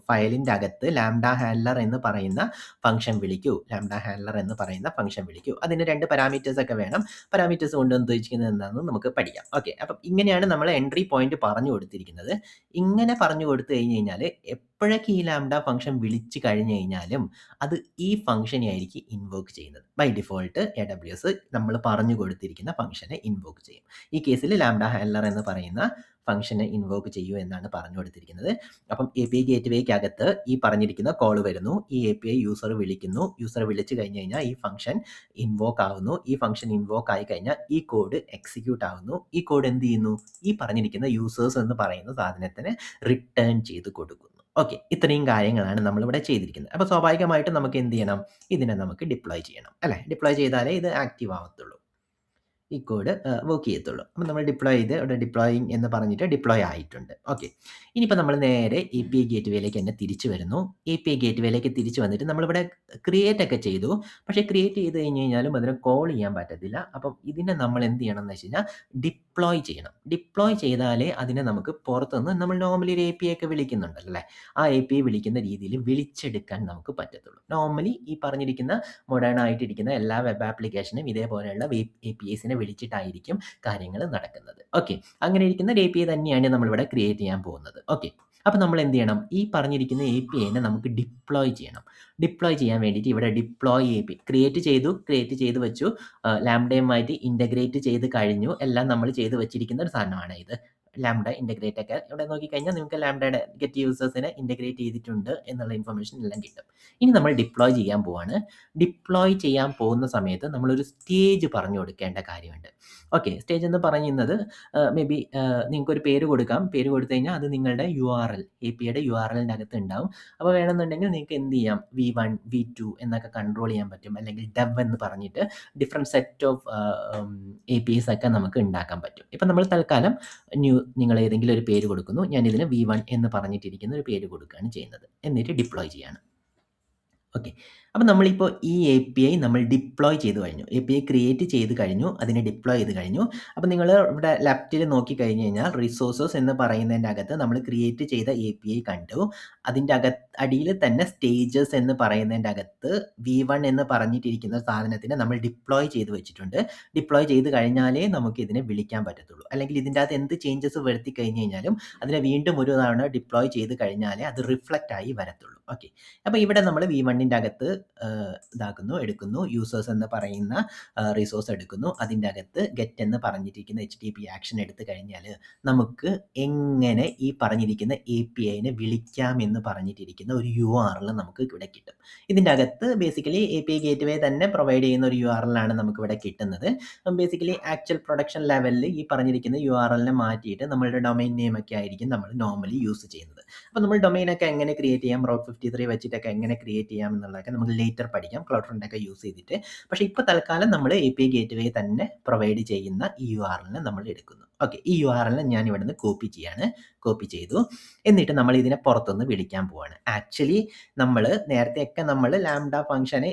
ഫയലിൻ്റെ അകത്ത് ലാംഡ ഹാൻഡ്ലർ എന്ന് പറയുന്ന ഫംഗ്ഷൻ വിളിക്കൂ, ലാംഡ ഹാൻഡ്ലർ എന്ന് പറയുന്ന ഫംഗ്ഷൻ വിളിക്കൂ. അതിന് 2 പാരാമീറ്റേഴ്സ് ഒക്കെ വേണം. പാരാമീറ്റേഴ്സ് കൊണ്ട് ഉദ്ദേശിക്കുന്നത് എന്താണെന്ന് നമുക്ക് പഠിക്കാം. ഓക്കെ, അപ്പം ഇങ്ങനെയാണ് നമ്മൾ എൻട്രി പോയിന്റ് പറഞ്ഞു കൊടുത്തിരിക്കുന്നത്. ഇങ്ങനെ പറഞ്ഞു കൊടുത്തു കഴിഞ്ഞ് കഴിഞ്ഞാൽ എപ്പോഴൊക്കെ ഈ ലാംഡ ഫംഗ്ഷൻ വിളിച്ച് കഴിഞ്ഞ് കഴിഞ്ഞാലും അത് ഈ ഫംഗ്ഷനെ ആയിരിക്കും ഇൻവോക്ക് ചെയ്യുന്നത്. ബൈ ഡിഫോൾട്ട് AWS നമ്മൾ പറഞ്ഞു കൊടുത്തിരിക്കുന്ന ഫംഗ്ഷനെ ഇൻവോക്ക് ചെയ്യും. ഈ കേസിൽ ലാംഡ ഹാൻഡ്ലർ എന്ന് പറയുന്ന ഫംഗ്ഷനെ ഇൻവോക്ക് ചെയ്യൂ എന്നാണ് പറഞ്ഞു കൊടുത്തിരിക്കുന്നത്. അപ്പം API ഗേറ്റ്വേക്കകത്ത് ഈ പറഞ്ഞിരിക്കുന്ന കോൾ വരുന്നു. ഈ API യൂസർ വിളിക്കുന്നു. യൂസർ വിളിച്ചു കഴിഞ്ഞ് കഴിഞ്ഞാൽ ഈ ഫംഗ്ഷൻ ഇൻവോക്ക് ആവുന്നു. ഈ ഫംഗ്ഷൻ ഇൻവോക്ക് ആയി കഴിഞ്ഞാൽ ഈ കോഡ് എക്സിക്യൂട്ട് ആവുന്നു. ഈ കോഡ് എന്ത് ചെയ്യുന്നു? ഈ പറഞ്ഞിരിക്കുന്ന യൂസേഴ്സ് എന്ന് പറയുന്ന സാധനത്തിന് റിട്ടേൺ ചെയ്ത് കൊടുക്കുന്നു. ഓക്കെ, ഇത്രയും കാര്യങ്ങളാണ് നമ്മളിവിടെ ചെയ്തിരിക്കുന്നത്. അപ്പോൾ സ്വാഭാവികമായിട്ടും നമുക്ക് എന്ത് ചെയ്യണം? ഇതിനെ നമുക്ക് ഡിപ്ലോയ് ചെയ്യണം, അല്ലേ? ഡിപ്ലോയ് ചെയ്താലേ ഇത് ആക്റ്റീവ് ആവത്തുള്ളൂ, ഈ കോഡ് വർക്ക് ചെയ്യത്തുള്ളൂ. അപ്പം നമ്മൾ ഡിപ്ലോയ് ചെയ്ത് ഇവിടെ ഡിപ്ലോയിങ് എന്ന് പറഞ്ഞിട്ട് ഡിപ്ലോയ് ആയിട്ടുണ്ട്. ഓക്കെ, ഇനിയിപ്പോൾ നമ്മൾ നേരെ API ഗേറ്റ്വേയിലേക്ക് തന്നെ തിരിച്ചു വരുന്നു. API ഗേറ്റ്വേയിലേക്ക് തിരിച്ചു വന്നിട്ട് നമ്മളിവിടെ ക്രിയേറ്റ് ഒക്കെ ചെയ്തു. പക്ഷേ ക്രിയേറ്റ് ചെയ്ത് കഴിഞ്ഞ് കഴിഞ്ഞാലും അതിനെ കോൾ ചെയ്യാൻ പറ്റത്തില്ല. അപ്പം ഇതിനെ നമ്മൾ എന്ത് ചെയ്യണം എന്ന് വെച്ച് കഴിഞ്ഞാൽ ഡിപ്ലോയ് ചെയ്യണം. ഡിപ്ലോയ് ചെയ്താലേ അതിനെ നമുക്ക് പുറത്തുനിന്ന് നമ്മൾ നോർമലി ഒരു API ഒക്കെ വിളിക്കുന്നുണ്ടല്ലോ അല്ലേ, ആ API വിളിക്കുന്ന രീതിയിൽ വിളിച്ചെടുക്കാൻ നമുക്ക് പറ്റത്തുള്ളൂ. നോർമലി ഈ പറഞ്ഞിരിക്കുന്ന മോഡേൺ ആയിട്ടിരിക്കുന്ന എല്ലാ വെബ് ആപ്ലിക്കേഷനും ഇതേപോലെയുള്ള APIസിനെ വിളിച്ചിട്ടായിരിക്കും കാര്യങ്ങൾ നടക്കുന്നത്. ഓക്കെ, അങ്ങനെ ഇരിക്കുന്ന ഒരു API തന്നെയാണ് നമ്മളിവിടെ ക്രിയേറ്റ് ചെയ്യാൻ പോകുന്നത്. ഓക്കെ, അപ്പോൾ നമ്മൾ എന്ത് ചെയ്യണം? ഈ പറഞ്ഞിരിക്കുന്ന APIനെ നമുക്ക് ഡിപ്ലോയ് ചെയ്യണം. ഡിപ്ലോയ് ചെയ്യാൻ വേണ്ടിയിട്ട് ഇവിടെ ഡിപ്ലോയ് API ക്രിയേറ്റ് ചെയ്ത് വെച്ചു. ലാംഡയുമായിട്ട് ഇൻ്റഗ്രേറ്റ് ചെയ്ത് കഴിഞ്ഞു. എല്ലാം നമ്മൾ ചെയ്ത് വെച്ചിരിക്കുന്ന ഒരു സാധനമാണ് ഇത്. ലാംഡ ഇൻ്റഗ്രേറ്റ് ഒക്കെ ഇവിടെ നോക്കിക്കഴിഞ്ഞാൽ നിങ്ങൾക്ക് ലാംഡയുടെ ഗെറ്റ് യൂസേഴ്സിനെ ഇൻ്റഗ്രേറ്റ് ചെയ്തിട്ടുണ്ട് എന്നുള്ള ഇൻഫർമേഷൻ എല്ലാം കിട്ടും. ഇനി നമ്മൾ ഡിപ്ലോയ് ചെയ്യാൻ പോവാണ്. ഡിപ്ലോയ് ചെയ്യാൻ പോകുന്ന സമയത്ത് നമ്മളൊരു സ്റ്റേജ് പറഞ്ഞു കൊടുക്കേണ്ട കാര്യമുണ്ട്. ഓക്കെ, സ്റ്റേജ് എന്ന് പറയുന്നത് മേ ബി നിങ്ങൾക്കൊരു പേര് കൊടുക്കാം. പേര് കൊടുത്തു കഴിഞ്ഞാൽ അത് നിങ്ങളുടെ URL APIയുടെ URLൻ്റെ അകത്ത് ഉണ്ടാവും. അപ്പോൾ വേണമെന്നുണ്ടെങ്കിൽ നിങ്ങൾക്ക് എന്ത് ചെയ്യാം? V1 V2 എന്നൊക്കെ കൺട്രോൾ ചെയ്യാൻ പറ്റും. അല്ലെങ്കിൽ ഡെവ് എന്ന് പറഞ്ഞിട്ട് ഡിഫറെൻറ്റ് സെറ്റ് ഓഫ് APIs ഒക്കെ നമുക്ക് ഉണ്ടാക്കാൻ പറ്റും. ഇപ്പം നമ്മൾ തൽക്കാലം നിങ്ങൾ ഏതെങ്കിലും ഒരു പേര് കൊടുക്കുന്നു. ഞാൻ ഇതിന് V1 എന്ന് പറഞ്ഞിട്ടിരിക്കുന്ന ഒരു പേര് കൊടുക്കുകയാണ് ചെയ്യുന്നത്. എന്നിട്ട് ഡിപ്ലോയ് ചെയ്യാണ്. ഓക്കെ, അപ്പോൾ നമ്മളിപ്പോൾ ഈ API നമ്മൾ ഡിപ്ലോയ് ചെയ്ത് കഴിഞ്ഞു. API ക്രിയേറ്റ് ചെയ്ത് കഴിഞ്ഞു, അതിനെ ഡിപ്ലോയ് ചെയ്ത് കഴിഞ്ഞു. അപ്പോൾ നിങ്ങൾ ഇവിടെ ലെഫ്റ്റിൽ നോക്കിക്കഴിഞ്ഞ് കഴിഞ്ഞാൽ റിസോഴ്സസ് എന്ന് പറയുന്നതിൻ്റെ അകത്ത് നമ്മൾ ക്രിയേറ്റ് ചെയ്ത API കണ്ടു. അതിൻ്റെ അടിയിൽ തന്നെ സ്റ്റേജസ് എന്ന് പറയുന്നതിൻ്റെ അകത്ത് V1 എന്ന് പറഞ്ഞിട്ടിരിക്കുന്ന സാധനത്തിനെ നമ്മൾ ഡിപ്ലോയ് ചെയ്ത് വെച്ചിട്ടുണ്ട്. ഡിപ്ലോയ് ചെയ്ത് കഴിഞ്ഞാലേ നമുക്ക് ഇതിനെ വിളിക്കാൻ പറ്റത്തുള്ളൂ. അല്ലെങ്കിൽ ഇതിൻ്റെ അകത്ത് എന്ത് ചേഞ്ചസ് വരുത്തി കഴിഞ്ഞ് കഴിഞ്ഞാലും അതിനെ വീണ്ടും ഒരു തവണ ഡിപ്ലോയ് ചെയ്ത് കഴിഞ്ഞാലേ അത് റിഫ്ലക്റ്റ് ആയി വരത്തുള്ളൂ. ഓക്കെ, അപ്പോൾ ഇവിടെ നമ്മൾ V1ൻ്റെ അകത്ത് എടുക്കുന്നു. യൂസേഴ്സ് എന്ന് പറയുന്ന റിസോഴ്സ് എടുക്കുന്നു. അതിൻ്റെ അകത്ത് ഗെറ്റ് എന്ന് പറഞ്ഞിരിക്കുന്ന HTTP ആക്ഷൻ എടുത്തു കഴിഞ്ഞാൽ നമുക്ക് എങ്ങനെ ഈ പറഞ്ഞിരിക്കുന്ന APIനെ വിളിക്കാമെന്ന് പറഞ്ഞിട്ടിരിക്കുന്ന ഒരു URL നമുക്ക് ഇവിടെ കിട്ടും. ഇതിൻ്റെ അകത്ത് ബേസിക്കലി API ഗേറ്റ്വേ തന്നെ പ്രൊവൈഡ് ചെയ്യുന്ന ഒരു URL ആണ് നമുക്കിവിടെ കിട്ടുന്നത്. ബേസിക്കലി ആക്ച്വൽ പ്രൊഡക്ഷൻ ലെവലിൽ ഈ പറഞ്ഞിരിക്കുന്ന URLനെ മാറ്റിയിട്ട് നമ്മളുടെ ഡൊമൈൻ നെയിം ഒക്കെ ആയിരിക്കും നമ്മൾ നോർമലി യൂസ് ചെയ്യുന്നത്. അപ്പോൾ നമ്മൾ ഡൊമൈനൊക്കെ എങ്ങനെ ക്രിയേറ്റ് ചെയ്യാം, Route 53 വെച്ചിട്ടൊക്കെ എങ്ങനെ ക്രിയേറ്റ് ചെയ്യാം എന്നുള്ളതൊക്കെ നമുക്ക് ലേറ്റർ പഠിക്കാം, ക്ലൗഡ് ഫ്രണ്ട് ഒക്കെ യൂസ് ചെയ്തിട്ട്. പക്ഷേ ഇപ്പോൾ തൽക്കാലം നമ്മൾ API ഗേറ്റ്വേ തന്നെ പ്രൊവൈഡ് ചെയ്യുന്ന ഈ URLനെ നമ്മൾ എടുക്കുന്നു. ഓക്കെ, ഈ URLനെ ഞാൻ ഇവിടുന്ന് കോപ്പി ചെയ്തു. എന്നിട്ട് നമ്മൾ ഇതിനെ പുറത്തുനിന്ന് വിളിക്കാൻ പോവാണ്. ആക്ച്വലി നമ്മൾ നേരത്തെയൊക്കെ നമ്മൾ ലാംഡ ഫംഗ്ഷനെ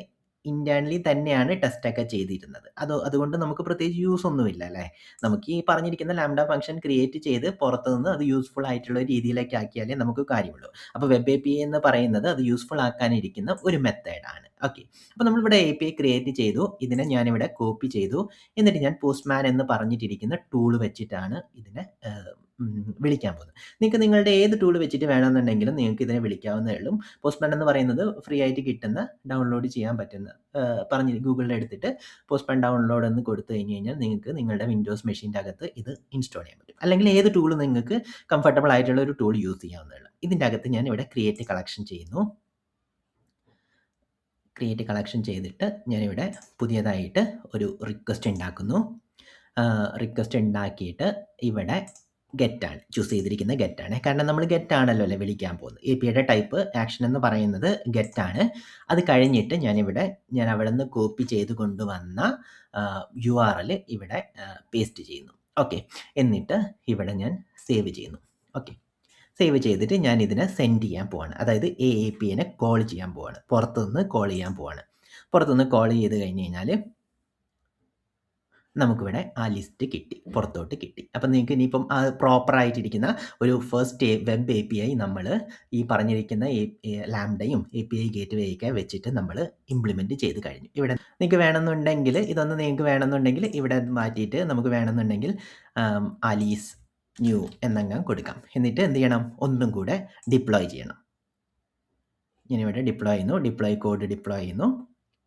ഇന്റേണലി തന്നെയാണ് ടെസ്റ്റൊക്കെ ചെയ്തിരുന്നത്. അതുകൊണ്ട് നമുക്ക് പ്രത്യേകിച്ച് യൂസ് ഒന്നുമില്ല അല്ലേ? നമുക്ക് ഈ പറഞ്ഞിരിക്കുന്ന ലാംഡ ഫംഗ്ഷൻ ക്രിയേറ്റ് ചെയ്ത് പുറത്ത് നിന്ന് അത് യൂസ്ഫുൾ ആയിട്ടുള്ള രീതിയിലേക്ക് ആക്കിയാലേ നമുക്ക് കാര്യമുള്ളൂ. അപ്പോൾ വെബ് API എന്ന് പറയുന്നത് അത് യൂസ്ഫുൾ ആക്കാനിരിക്കുന്ന ഒരു മെത്തേഡാണ്. ഓക്കെ. അപ്പോൾ നമ്മളിവിടെ API ക്രിയേറ്റ് ചെയ്തു. ഇതിനെ ഞാനിവിടെ കോപ്പി ചെയ്തു. എന്നിട്ട് ഞാൻ പോസ്റ്റ്മാൻ എന്ന് പറഞ്ഞിട്ടിരിക്കുന്ന ടൂൾ വെച്ചിട്ടാണ് ഇതിനെ വിളിക്കാൻ പോകുന്നത്. നിങ്ങൾക്ക് നിങ്ങളുടെ ഏത് ടൂൾ വെച്ചിട്ട് വേണമെന്നുണ്ടെങ്കിലും നിങ്ങൾക്ക് ഇതിനെ വിളിക്കാവുന്നതേ ഉള്ളൂ. പോസ്റ്റ്മാൻ എന്ന് പറയുന്നത് ഫ്രീ ആയിട്ട് കിട്ടുന്ന ഡൗൺലോഡ് ചെയ്യാൻ പറ്റുന്ന ഗൂഗിളിൽ എടുത്തിട്ട് പോസ്റ്റ്മാൻ ഡൗൺലോഡ് എന്ന് കൊടുത്തു കഴിഞ്ഞാൽ നിങ്ങൾക്ക് നിങ്ങളുടെ വിൻഡോസ് മെഷീൻ്റെ അകത്ത് ഇത് ഇൻസ്റ്റാൾ ചെയ്യാൻ പറ്റും. അല്ലെങ്കിൽ ഏത് ടൂൾ നിങ്ങൾക്ക് കംഫർട്ടബിൾ ആയിട്ടുള്ള ഒരു ടൂൾ യൂസ് ചെയ്യാവുന്നതേ ഉള്ളൂ. ഇതിൻ്റെ അകത്ത് ഞാൻ ഇവിടെ ക്രിയേറ്റ് കളക്ഷൻ ചെയ്യുന്നു. ക്രിയേറ്റ് കളക്ഷൻ ചെയ്തിട്ട് ഞാനിവിടെ പുതിയതായിട്ട് ഒരു റിക്വസ്റ്റ് ഉണ്ടാക്കുന്നു. റിക്വസ്റ്റ് ഉണ്ടാക്കിയിട്ട് ഇവിടെ ഗെറ്റാണ് ചൂസ് ചെയ്തിരിക്കുന്നത്, ഗെറ്റാണ്. കാരണം നമ്മൾ ഗെറ്റാണല്ലോ അല്ലേ വിളിക്കാൻ പോകുന്നത്. APIയുടെ ടൈപ്പ് ആക്ഷൻ എന്ന് പറയുന്നത് ഗെറ്റാണ്. അത് കഴിഞ്ഞിട്ട് ഞാൻ അവിടെ നിന്ന് കോപ്പി ചെയ്ത് കൊണ്ടുവന്ന URL ഇവിടെ പേസ്റ്റ് ചെയ്യുന്നു. ഓക്കെ. എന്നിട്ട് ഇവിടെ ഞാൻ സേവ് ചെയ്യുന്നു. ഓക്കെ. സേവ് ചെയ്തിട്ട് ഞാൻ ഇതിനെ സെൻഡ് ചെയ്യാൻ പോവാണ്. അതായത് APIനെ കോൾ ചെയ്യാൻ പോവാണ്. പുറത്തുനിന്ന് കോൾ ചെയ്യാൻ പോവാണ്. പുറത്തുനിന്ന് കോൾ ചെയ്ത് കഴിഞ്ഞ് കഴിഞ്ഞാൽ നമുക്കിവിടെ ആ ലിസ്റ്റ് കിട്ടി, പുറത്തോട്ട് കിട്ടി. അപ്പം നിങ്ങൾക്ക് ഇനിയിപ്പം പ്രോപ്പറായിട്ടിരിക്കുന്ന ഒരു ഫസ്റ്റ് വെബ് API നമ്മൾ ഈ പറഞ്ഞിരിക്കുന്ന ലാംഡയും API ഗേറ്റ്വേ ഒക്കെ വെച്ചിട്ട് നമ്മൾ ഇംപ്ലിമെൻറ്റ് ചെയ്ത് കഴിഞ്ഞു. ഇവിടെ നിങ്ങൾക്ക് വേണമെന്നുണ്ടെങ്കിൽ നിങ്ങൾക്ക് വേണമെന്നുണ്ടെങ്കിൽ ഇവിടെ മാറ്റിയിട്ട് നമുക്ക് വേണമെന്നുണ്ടെങ്കിൽ ആലീസ് ന്യൂ എന്നങ്ങ് കൊടുക്കാം. എന്നിട്ട് എന്ത് ചെയ്യണം? ഒന്നും കൂടെ ഡിപ്ലോയ് ചെയ്യണം. ഞാനിവിടെ ഡിപ്ലോയ് ചെയ്യുന്നു. കോഡ് ഡിപ്ലോയ് ചെയ്യുന്നു.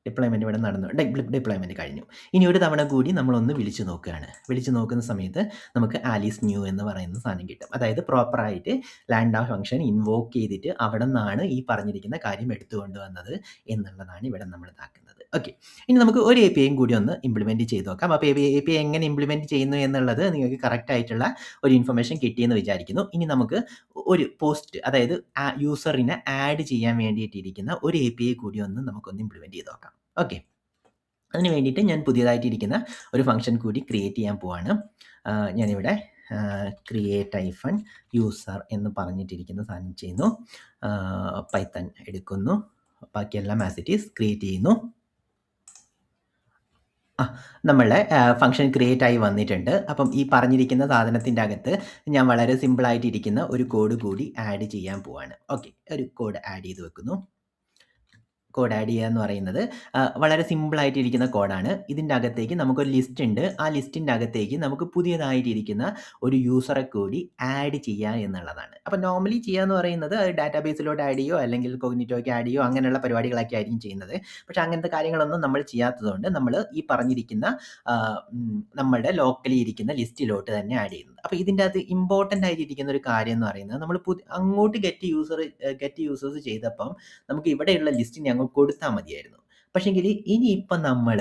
ഡിപ്ലോയ്മെൻറ്റ് ഇവിടെ നടന്നു. ഡിപ്ലോയ്മെൻറ്റ് കഴിഞ്ഞു. ഇനി ഒരു തവണ കൂടി നമ്മളൊന്ന് വിളിച്ചു നോക്കുകയാണ്. വിളിച്ചു നോക്കുന്ന സമയത്ത് നമുക്ക് ആലീസ് ന്യൂ എന്ന് പറയുന്ന സാധനം കിട്ടും. അതായത് പ്രോപ്പറായിട്ട് ലാംഡ ഫംഗ്ഷൻ ഇൻവോക്ക് ചെയ്തിട്ട് അവിടെ നിന്നാണ് ഈ പറഞ്ഞിരിക്കുന്ന കാര്യം എടുത്തുകൊണ്ട് വന്നത് എന്നുള്ളതാണ് ഇവിടെ നമ്മൾ ഇതാക്കുന്നത്. ഓക്കെ. ഇനി നമുക്ക് ഒരു APIയും കൂടി ഒന്ന് ഇംപ്ലിമെൻറ്റ് ചെയ്ത് നോക്കാം. അപ്പോൾ API എങ്ങനെ ഇംപ്ലിമെൻറ്റ് ചെയ്യുന്നു എന്നുള്ളത് നിങ്ങൾക്ക് കറക്റ്റ് ആയിട്ടുള്ള ഒരു ഇൻഫർമേഷൻ കിട്ടിയെന്ന് വിചാരിക്കുന്നു. ഇനി നമുക്ക് ഒരു പോസ്റ്റ്, അതായത് യൂസറിനെ ആഡ് ചെയ്യാൻ വേണ്ടിയിട്ടിരിക്കുന്ന ഒരു API കൂടി നമുക്കൊന്ന് ഇംപ്ലിമെൻറ്റ് ചെയ്ത് നോക്കാം. ഓക്കെ. അതിന് വേണ്ടിയിട്ട് ഞാൻ പുതിയതായിട്ടിരിക്കുന്ന ഒരു ഫംഗ്ഷൻ കൂടി ക്രിയേറ്റ് ചെയ്യാൻ പോവാണ്. ഞാനിവിടെ ക്രിയേറ്റ് -യൂസർ എന്ന് പറഞ്ഞിട്ടിരിക്കുന്ന സാധനം ചെയ്യുന്നു. പൈത്തൺ എടുക്കുന്നു. ബാക്കിയെല്ലാം ആസ് ഇറ്റ് ഈസ് ക്രിയേറ്റ് ചെയ്യുന്നു. നമ്മളുടെ ഫംഗ്ഷൻ ക്രിയേറ്റ് ആയി വന്നിട്ടുണ്ട്. അപ്പം ഈ പറഞ്ഞിരിക്കുന്ന സാധനത്തിൻ്റെ അകത്ത് ഞാൻ വളരെ സിമ്പിളായിട്ടിരിക്കുന്ന ഒരു കോഡ് കൂടി ആഡ് ചെയ്യാൻ പോവാണ്. ഓക്കെ. ഒരു കോഡ് ആഡ് ചെയ്ത് വെക്കുന്നു. കോഡ് ആഡ് ചെയ്യുക എന്ന് പറയുന്നത് വളരെ സിമ്പിളായിട്ടിരിക്കുന്ന കോഡാണ്. ഇതിൻ്റെ അകത്തേക്ക് നമുക്കൊരു ലിസ്റ്റ് ഉണ്ട്. ആ ലിസ്റ്റിൻ്റെ അകത്തേക്ക് നമുക്ക് പുതിയതായിട്ടിരിക്കുന്ന ഒരു യൂസറെ കൂടി ആഡ് ചെയ്യുക എന്നുള്ളതാണ്. അപ്പോൾ നോർമലി ചെയ്യുക എന്ന് പറയുന്നത് അത് ഡാറ്റാബേസിലോട്ട് ആഡ് ചെയ്യുകയോ അല്ലെങ്കിൽ കോഗ്നിറ്റോയ്ക്ക് ആഡ് ചെയ്യുകയോ അങ്ങനെയുള്ള പരിപാടികളൊക്കെ ആയിരിക്കും ചെയ്യുന്നത്. പക്ഷേ അങ്ങനത്തെ കാര്യങ്ങളൊന്നും നമ്മൾ ചെയ്യാത്തതുകൊണ്ട് നമ്മൾ ഈ പറഞ്ഞിരിക്കുന്ന നമ്മളുടെ ലോക്കലി ഇരിക്കുന്ന ലിസ്റ്റിലോട്ട് തന്നെ ആഡ് ചെയ്യുന്നത്. അപ്പോൾ ഇതിൻ്റെ അകത്ത് ഇമ്പോർട്ടൻ്റ് ആയിട്ടിരിക്കുന്ന ഒരു കാര്യം എന്ന് പറയുന്നത് നമ്മൾ അങ്ങോട്ട് ഗെറ്റ് യൂസേഴ്സ് ചെയ്തപ്പം നമുക്ക് ഇവിടെയുള്ള ലിസ്റ്റിനെ അങ്ങ് കൊടുത്താൽ മതിയായിരുന്നു. പക്ഷേങ്കിൽ ഇനിയിപ്പം നമ്മൾ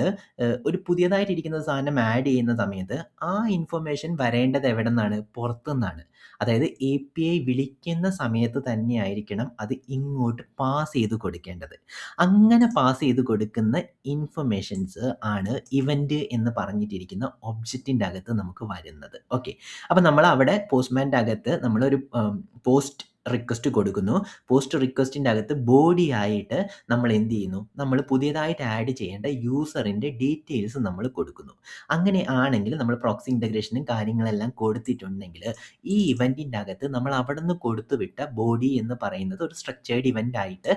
ഒരു പുതിയതായിട്ടിരിക്കുന്ന സാധനം ആഡ് ചെയ്യുന്ന സമയത്ത് ആ ഇൻഫർമേഷൻ വരേണ്ടത് എവിടെ നിന്നാണ്? പുറത്തുനിന്നാണ്. അതായത് API വിളിക്കുന്ന സമയത്ത് തന്നെ ആയിരിക്കണം അത് ഇങ്ങോട്ട് പാസ് ചെയ്ത് കൊടുക്കേണ്ടത്. അങ്ങനെ പാസ് ചെയ്ത് കൊടുക്കുന്ന ഇൻഫർമേഷൻസ് ആണ് ഇവൻ്റ് എന്ന് പറഞ്ഞിട്ടിരിക്കുന്ന ഒബ്ജക്റ്റിൻ്റെ അകത്ത് നമുക്ക് വരുന്നത്. ഓക്കെ. അപ്പോൾ നമ്മൾ അവിടെ പോസ്റ്റ്മാൻ്റെ അകത്ത് നമ്മളൊരു പോസ്റ്റ് റിക്വസ്റ്റ് കൊടുക്കുന്നു. പോസ്റ്റ് റിക്വസ്റ്റിൻ്റെ അകത്ത് ബോഡി ആയിട്ട് നമ്മൾ എന്ത് ചെയ്യുന്നു? നമ്മൾ പുതിയതായിട്ട് ആഡ് ചെയ്യേണ്ട യൂസറിൻ്റെ ഡീറ്റെയിൽസ് നമ്മൾ കൊടുക്കുന്നു. അങ്ങനെ ആണെങ്കിൽ നമ്മൾ പ്രോക്സി ഇൻ്റഗ്രേഷനും കാര്യങ്ങളെല്ലാം കൊടുത്തിട്ടുണ്ടെങ്കിൽ ഈ ഇവൻറ്റിൻ്റെ അകത്ത് നമ്മൾ അവിടെ നിന്ന് കൊടുത്തുവിട്ട ബോഡി എന്ന് പറയുന്നത് ഒരു സ്ട്രക്ചേർഡ് ഇവൻ്റ് ആയിട്ട്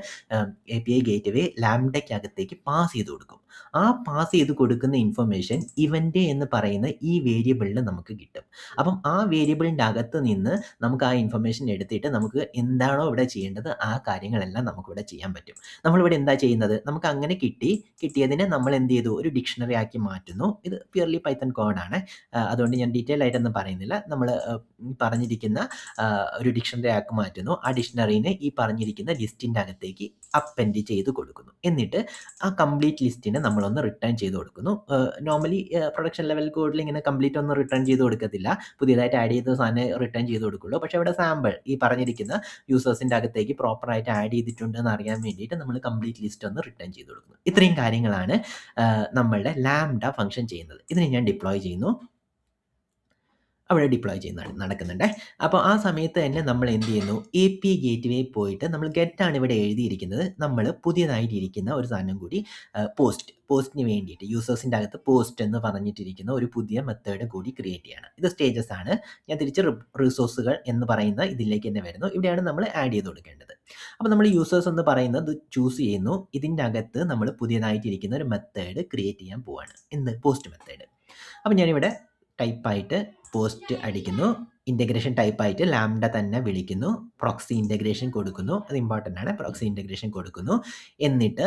API ഗേറ്റ്വേ ലാംഡയ്ക്കകത്തേക്ക് പാസ് ചെയ്ത് കൊടുക്കും. ആ പാസ് ചെയ്ത് കൊടുക്കുന്ന ഇൻഫർമേഷൻ ഇവൻ്റ് എന്ന് പറയുന്ന ഈ വേരിയബിളിൽ നമുക്ക് കിട്ടും. അപ്പം ആ വേരിയബിളിൻ്റെ അകത്ത് നിന്ന് നമുക്ക് ആ ഇൻഫർമേഷൻ എടുത്തിട്ട് നമുക്ക് എന്താണോ ഇവിടെ ചെയ്യേണ്ടത് ആ കാര്യങ്ങളെല്ലാം നമുക്കിവിടെ ചെയ്യാൻ പറ്റും. നമ്മളിവിടെ എന്താ ചെയ്യുന്നത്? നമുക്ക് അങ്ങനെ കിട്ടിയതിനെ നമ്മൾ എന്ത് ചെയ്തു? ഒരു ഡിക്ഷണറി ആക്കി മാറ്റുന്നു. ഇത് പ്യുവർലി പൈത്തൺ കോഡാണ്. അതുകൊണ്ട് ഞാൻ ഡീറ്റെയിൽ ആയിട്ടൊന്നും പറയുന്നില്ല. നമ്മൾ പറഞ്ഞിരിക്കുന്ന ഒരു ഡിക്ഷണറി ആക്കി മാറ്റുന്നു. ആ ഡിക്ഷണറീനെ ഈ പറഞ്ഞിരിക്കുന്ന ലിസ്റ്റിൻ്റെ അകത്തേക്ക് അപ്പെൻഡ് ചെയ്ത് കൊടുക്കുന്നു. എന്നിട്ട് ആ കംപ്ലീറ്റ് ലിസ്റ്റിനെ നമ്മളൊന്ന് റിട്ടേൺ ചെയ്ത് കൊടുക്കുന്നു. നോർമലി പ്രൊഡക്ഷൻ ലെവൽ കോഡിൽ ഇങ്ങനെ കംപ്ലീറ്റ് ഒന്നും റിട്ടേൺ ചെയ്ത് കൊടുക്കത്തില്ല. പുതിയതായിട്ട് ആഡ് ചെയ്ത സാധനം റിട്ടേൺ ചെയ്ത് കൊടുക്കുള്ളൂ. പക്ഷേ ഇവിടെ സാമ്പിൾ ഈ പറഞ്ഞിരിക്കുന്ന യൂസേഴ്സിൻ്റെ അകത്തേക്ക് പ്രോപ്പറായിട്ട് ആഡ് ചെയ്തിട്ടുണ്ടെന്ന് അറിയാൻ വേണ്ടിയിട്ട് നമ്മൾ കംപ്ലീറ്റ് ലിസ്റ്റ് ഒന്ന് റിട്ടേൺ ചെയ്ത് കൊടുക്കുന്നു. ഇത്രയും കാര്യങ്ങളാണ് നമ്മളുടെ ലാംഡ ഫംഗ്ഷൻ ചെയ്യുന്നത്. ഇതിനെ ഞാൻ ഡിപ്ലോയ് ചെയ്യുന്നു. അവിടെ ഡിപ്ലോയ് ചെയ്യുന്നതാണ് നടക്കുന്നുണ്ട്. അപ്പോൾ ആ സമയത്ത് തന്നെ നമ്മൾ എന്ത് ചെയ്യുന്നു, API ഗേറ്റ്വേ പോയിട്ട് നമ്മൾ ഗെറ്റാണ് ഇവിടെ എഴുതിയിരിക്കുന്നത്. നമ്മൾ പുതിയതായിട്ട് ഇരിക്കുന്ന ഒരു സാധനം കൂടി പോസ്റ്റിന് വേണ്ടിയിട്ട് യൂസേഴ്സിൻ്റെ അകത്ത് പോസ്റ്റ് എന്ന് പറഞ്ഞിട്ടിരിക്കുന്ന ഒരു പുതിയ മെത്തേഡ് കൂടി ക്രിയേറ്റ് ചെയ്യണം. ഇത് സ്റ്റേജസ് ആണ്. ഞാൻ തിരിച്ച് റിസോഴ്സുകൾ എന്ന് പറയുന്ന ഇതിലേക്ക് തന്നെ വരുന്നു. ഇവിടെയാണ് നമ്മൾ ആഡ് ചെയ്ത് കൊടുക്കേണ്ടത്. അപ്പോൾ നമ്മൾ യൂസേഴ്സ് എന്ന് പറയുന്നത് ചൂസ് ചെയ്യുന്നു. ഇതിൻ്റെ അകത്ത് നമ്മൾ പുതിയതായിട്ടിരിക്കുന്ന ഒരു മെത്തേഡ് ക്രിയേറ്റ് ചെയ്യാൻ പോവാണ്. എന്ത്? Post method. അപ്പോൾ ഞാനിവിടെ ടൈപ്പായിട്ട് പോസ്റ്റ് അടിക്കുന്നു. ഇൻ്റഗ്രേഷൻ ടൈപ്പായിട്ട് ലാംഡ തന്നെ വിളിക്കുന്നു. പ്രോക്സി ഇൻ്റഗ്രേഷൻ കൊടുക്കുന്നു. അത് ഇമ്പോർട്ടൻ്റ് ആണ്. പ്രോക്സി ഇൻ്റഗ്രേഷൻ കൊടുക്കുന്നു. എന്നിട്ട്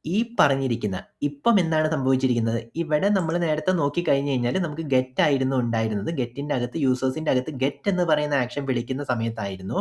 ഈ പറഞ്ഞിരിക്കുന്ന ഇപ്പം എന്താണ് സംഭവിച്ചിരിക്കുന്നത്, ഇവിടെ നമ്മൾ നേരത്തെ നോക്കി കഴിഞ്ഞ് കഴിഞ്ഞാൽ നമുക്ക് ഗെറ്റ് ആയിരുന്നു ഉണ്ടായിരുന്നത്. ഗെറ്റിൻ്റെ അകത്ത് യൂസേഴ്സിൻ്റെ അകത്ത് ഗെറ്റ് എന്ന് പറയുന്ന ആക്ഷൻ വിളിക്കുന്ന സമയത്തായിരുന്നു